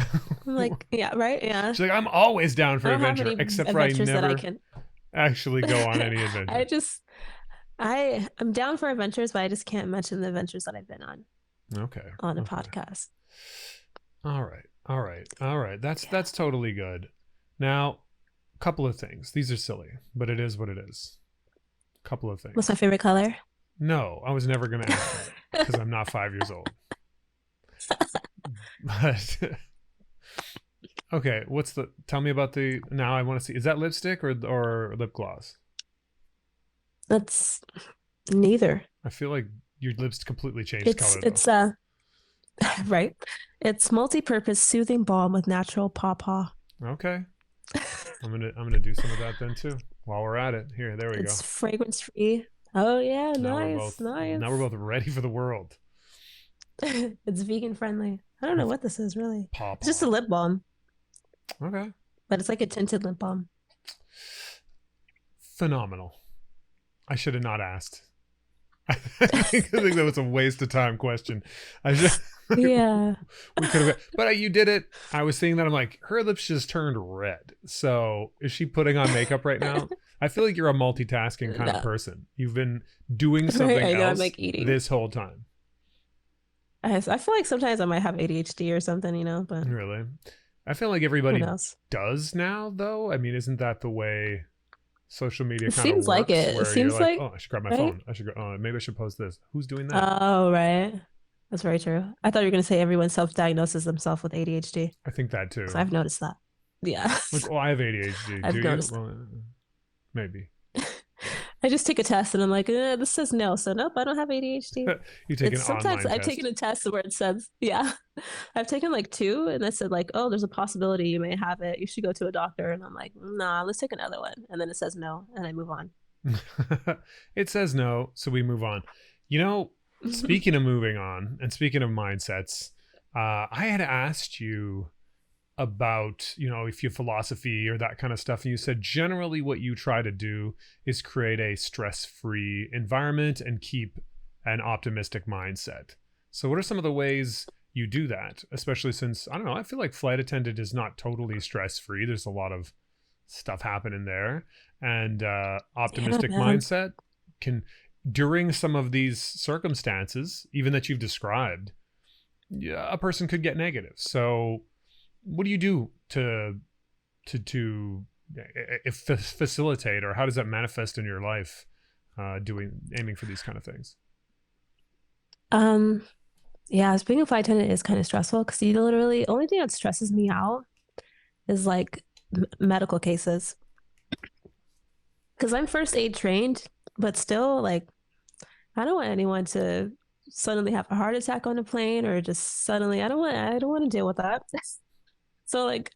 I'm like, yeah, right. Yeah. She's like, I'm always down I for don't have adventure, any except for I adventures that I never can. actually go on any adventure. I just, I'm down for adventures, but I just can't mention the adventures that I've been Okay. on a Okay. podcast. All right. All right. All right. That's totally good. Now, a couple of things. These are silly, but it is what it is. A couple of What's things. my favorite color? No, I was never going to ask that because I'm not 5 years old. But okay, tell me about the, now I want to see, is that lipstick or lip gloss? That's neither. I feel like your lips completely changed It's color though. it's right. It's multi-purpose soothing balm with natural pawpaw. Okay. I'm gonna do some of that then too. While we're at it. Here, there we go. It's fragrance free. Oh yeah, nice. Now we're both ready for the world. It's vegan friendly. I don't know what this is really. Paw It's just a paw. lip balm, Okay. but it's like a tinted lip balm. Phenomenal. I should have not asked. I think that was a waste of time question. I just Yeah. we could have, but you did it. I was seeing that. I'm like, her lips just turned red. So is she putting on makeup right now? I feel like you're a multitasking kind of No. person. You've been doing something I know, I'm else like eating. this whole time. I feel like sometimes I might have ADHD or something, you know, but Really? I feel like who everybody knows? does now, though. I mean, isn't that the way social media It kind of seems like works? it. It Where you're seems like, like, oh, I should grab my right? phone. I should go. Oh, maybe I should post this. Who's doing that? Oh, right. That's very true. I thought you were going to say everyone self-diagnoses themselves with ADHD. I think that too. Because I've noticed that. Yeah. Like, oh, I have ADHD. I've Do you? noticed. Well, maybe. I just take a test and I'm like, this says no. So nope, I don't have ADHD. You take It's an sometimes online I've test. taken a test where it says, yeah, I've taken like two and it said like, oh, there's a possibility you may have it. You should go to a doctor. And I'm like, nah, let's take another one. And then it says no. And I move on. It says no, so we move on. You know, speaking of moving on and speaking of mindsets, I had asked you about, if you philosophy or that kind of stuff, and you said generally what you try to do is create a stress-free environment and keep an optimistic mindset. So what are some of the ways you do that, especially since, I don't know, I feel like flight attendant is not totally stress-free. There's a lot of stuff happening there, and optimistic Yeah, man. mindset can, during some of these circumstances, even that you've described, yeah, a person could get negative. So what do you do to facilitate, or how does that manifest in your life, aiming for these kind of things? Um, yeah, being a flight attendant is kind of stressful because you literally only thing that stresses me out is like medical cases. because I'm first aid trained, but still, like, I don't want anyone to suddenly have a heart attack on a plane or just suddenly. I don't want to deal with that. So like,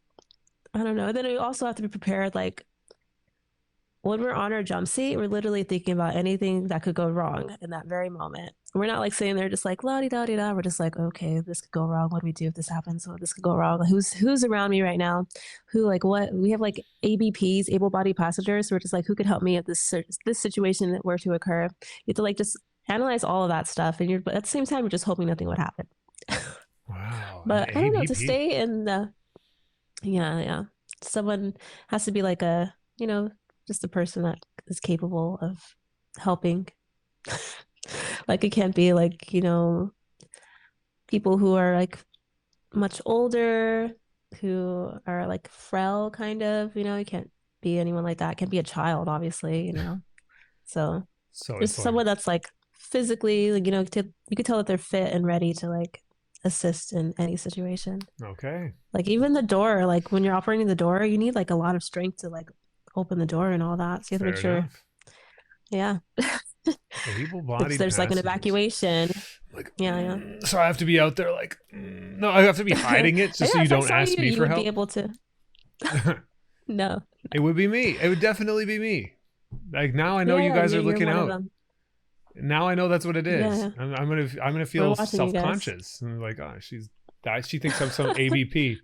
I don't know. Then we also have to be prepared. Like when we're on our jump seat, we're literally thinking about anything that could go wrong in that very moment. We're not like sitting there just like la di da di da. We're just like, okay, this could go wrong. What do we do if this happens? What this could go wrong? Who's around me right now? Who like what? We have like ABPs, able-bodied passengers. So we're just like, who could help me if this situation were to occur? You have to like just analyze all of that stuff, and but at the same time, you're just hoping nothing would happen. Wow, an But I don't know, to ABP. stay in the yeah. Someone has to be like a, just a person that is capable of helping. Like it can't be like, people who are like much older, who are like frail kind of, it can't be anyone like that. It can't be a child, obviously. So So just it's like, someone that's like physically, like, you could tell that they're fit and ready to like assist in any situation. okay, Like even the door, like when you're operating the door, you need like a lot of strength to like open the door and all that. So you have to make fair sure, enough. yeah. If Able-bodied there's like an passengers. evacuation. Like, Yeah. so I have to be out there like, no, I have to be Yeah. hiding it just so Yeah, you if I don't saw ask you, me you for would be help. able to. No. It would be me. It would definitely be me. Like now I know Yeah, you yeah, guys are you're looking one of out. them. Now I know that's what it Yeah, is. yeah. I'm gonna We're feel watching you guys. self-conscious. And like, oh, she thinks I'm some AVP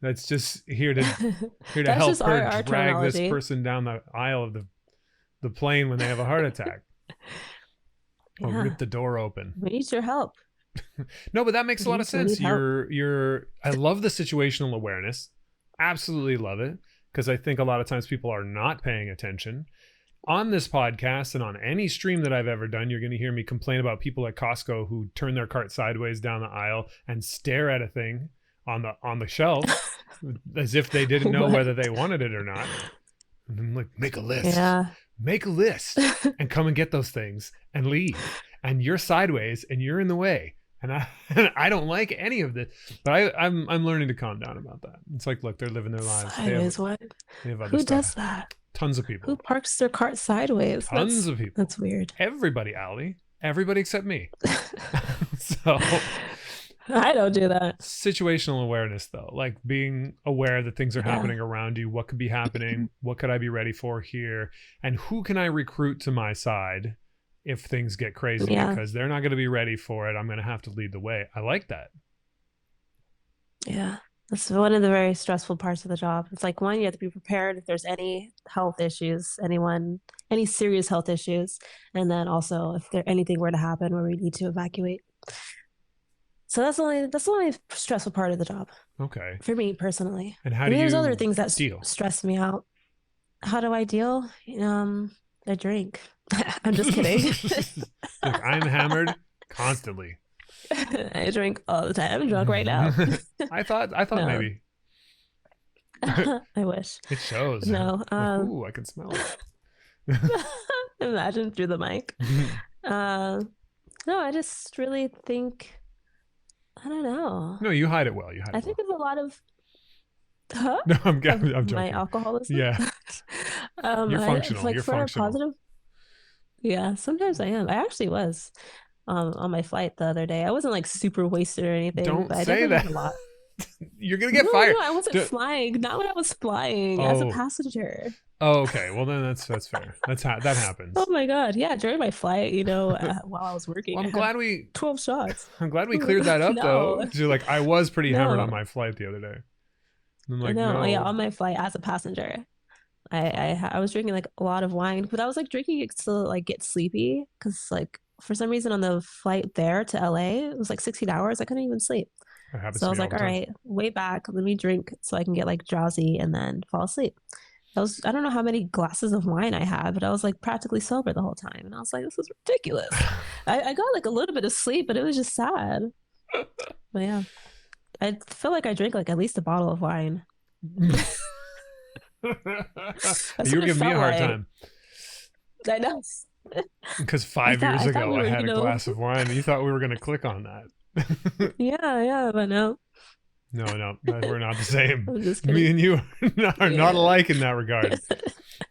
that's just here to That's help just her our drag this terminology. person down the aisle of the plane when they have a heart attack. Or Yeah. rip the door open. We need your help. No, but that makes a lot of We need sense. help. I love the situational awareness. Absolutely love it. Because I think a lot of times people are not paying attention. On this podcast and on any stream that I've ever done, you're going to hear me complain about people at Costco who turn their cart sideways down the aisle and stare at a thing on the shelf as if they didn't know What? whether they wanted it or not. And I'm like, Yeah. make a list and come and get those things and leave. And you're sideways and you're in the way. And I don't like any of this, but I'm learning to calm down about that. It's like, look, they're living their lives. Sideways, what? They have other Who stuff. does that? Tons of Who people. parks their cart sideways? Tons of people. That's weird. Everybody, Aali. Everybody except me. So I don't do that. situational awareness though, like being aware that things are Yeah. happening around you, what could be happening, what could I be ready for here, and who can I recruit to my side if things get crazy, Yeah. because they're not going to be ready for it. I'm going to have to lead the way. I like that. Yeah. That's one of the very stressful parts of the job. It's like, one, you have to be prepared if there's any health issues, any serious health issues. And then also if there anything were to happen where we need to evacuate. So that's the only stressful part of the job Okay. for me personally. And how I do mean, there's other you things that deal? stress me out. How do I deal? I drink. I'm just kidding. Like, I'm hammered constantly. I drink all the time. I'm drunk right now. I thought No. maybe. I wish. It shows. No. Like, ooh, I can smell it. Imagine through the mic. No, I just really think, I don't know. No, you hide it well. You hide I it think well. there's a lot of huh? No, I'm My joking. alcoholism. Yeah, you're functional. Like You're for a functional. positive. Yeah, sometimes I am. I actually was on my flight the other day. I wasn't like super wasted or anything, Don't but I say definitely that. had a lot. You're gonna get No, fired. no, I wasn't flying. Not when I was flying as a Oh. passenger. Oh, okay. Well, then that's fair. That happens. Oh my God. Yeah, during my flight, while I was working, Well, I I'm had glad we 12 shots. cleared that up though. No, 'Cause you're like, I was pretty hammered on no, my flight the other day. And I'm like, no. Yeah, no. on my flight as a passenger, I was drinking like a lot of wine, but I was like drinking it to like get sleepy because like for some reason on the flight there to LA, it was like 16 hours. I couldn't even sleep. That happens So I to was me all like, the all time. right, way back, let me drink so I can get like drowsy and then fall asleep. I don't know how many glasses of wine I had, but I was like practically sober the whole time. And I was like, this is ridiculous. I got like a little bit of sleep, but it was just sad. But yeah, I feel like I drank like at least a bottle of wine. That's You what were it giving me a felt hard like. time I know. because 5 years I thought ago we I were, had a glass of wine. You thought we were going to click on that. yeah, but no. We're not the same. I'm just Me kidding. and you are not Yeah. alike in that regard.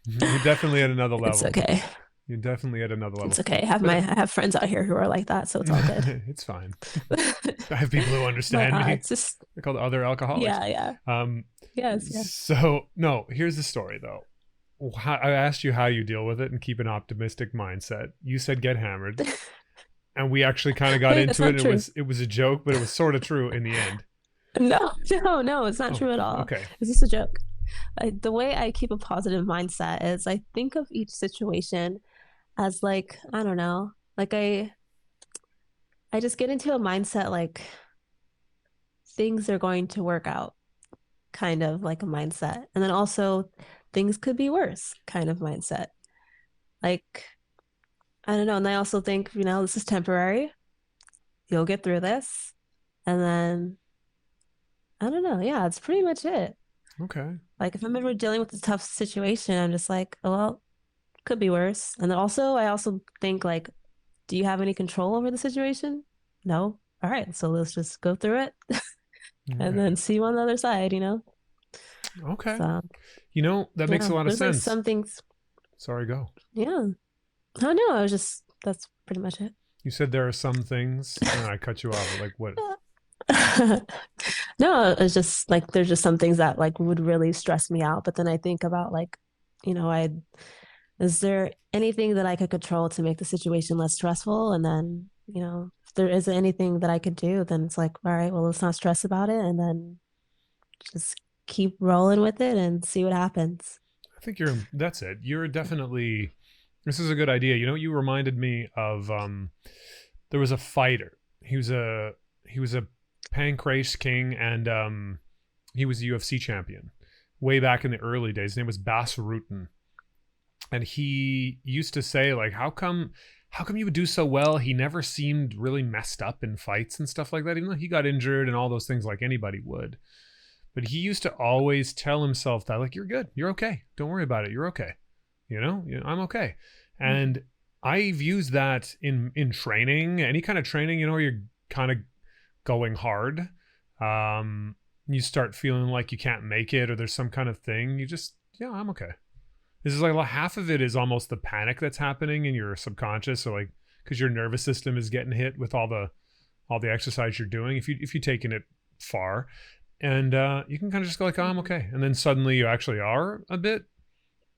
You're definitely at another It's level. okay. You're definitely at another level. It's okay. But I have friends out here who are like that, so it's all good. it's fine. I have people who But understand me. it's just They're called other alcoholics. yeah, yeah. Um, Yes, yes. so no, here's the story though. I asked you how you deal with it and keep an optimistic mindset. You said get hammered, and we actually kind of got Wait, that's into it. not And true. it was a joke, but it was sort of true in the end. No, no, no, it's not Oh, true at all. okay. It's just a joke. The way I keep a positive mindset is I think of each situation as like, I don't know, like I just get into a mindset like things are going to work out, kind of like a mindset. And then also things could be worse, kind of mindset. Like, I don't know. And I also think, this is temporary. You'll get through this. And then I don't know. Yeah, it's pretty much it. Okay. Like if I'm ever dealing with a tough situation, I'm just like, oh well, could be worse. And then also I also think like, do you have any control over the situation? No. All right, so let's just go through it and Okay. then see you on the other side. Okay. So That makes yeah, a lot of there's like sense. some things. Sorry, go. Yeah. Oh no, I was just that's pretty much it. You said there are some things, and I cut you off. Like what? No, it's just like there's just some things that like would really stress me out. But then I think about like, I is there anything that I could control to make the situation less stressful? And then, if there isn't anything that I could do, then it's like, all right, well, let's not stress about it and then just keep rolling with it and see what happens. I think that's it. You're definitely, this is a good idea. You reminded me of, there was a fighter. He was a pancrase king, and he was a UFC champion way back in the early days. His name was Bas Rutten. And he used to say like, how come you would do so well? He never seemed really messed up in fights and stuff like that, even though he got injured and all those things like anybody would. But he used to always tell himself that, like, you're good, you're okay, don't worry about it, you're okay, I'm okay. And I've used that in training, any kind of training, you're kind of going hard. You start feeling like you can't make it or there's some kind of thing, you just, yeah, I'm okay. This is like half of it is almost the panic that's happening in your subconscious, or like because your nervous system is getting hit with all the exercise you're doing. If you're taking it far, and you can kind of just go like, oh, I'm okay, and then suddenly you actually are a bit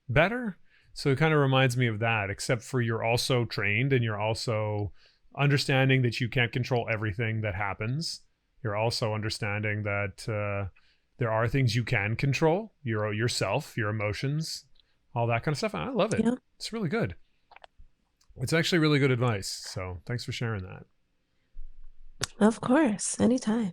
better. So it kind of reminds me of that, except for you're also trained and you're also understanding that you can't control everything that happens. You're also understanding that there are things you can control, yourself, your emotions, all that kind of stuff. I love it. Yeah, It's really good. It's actually really good advice. So thanks for sharing that. of course, anytime.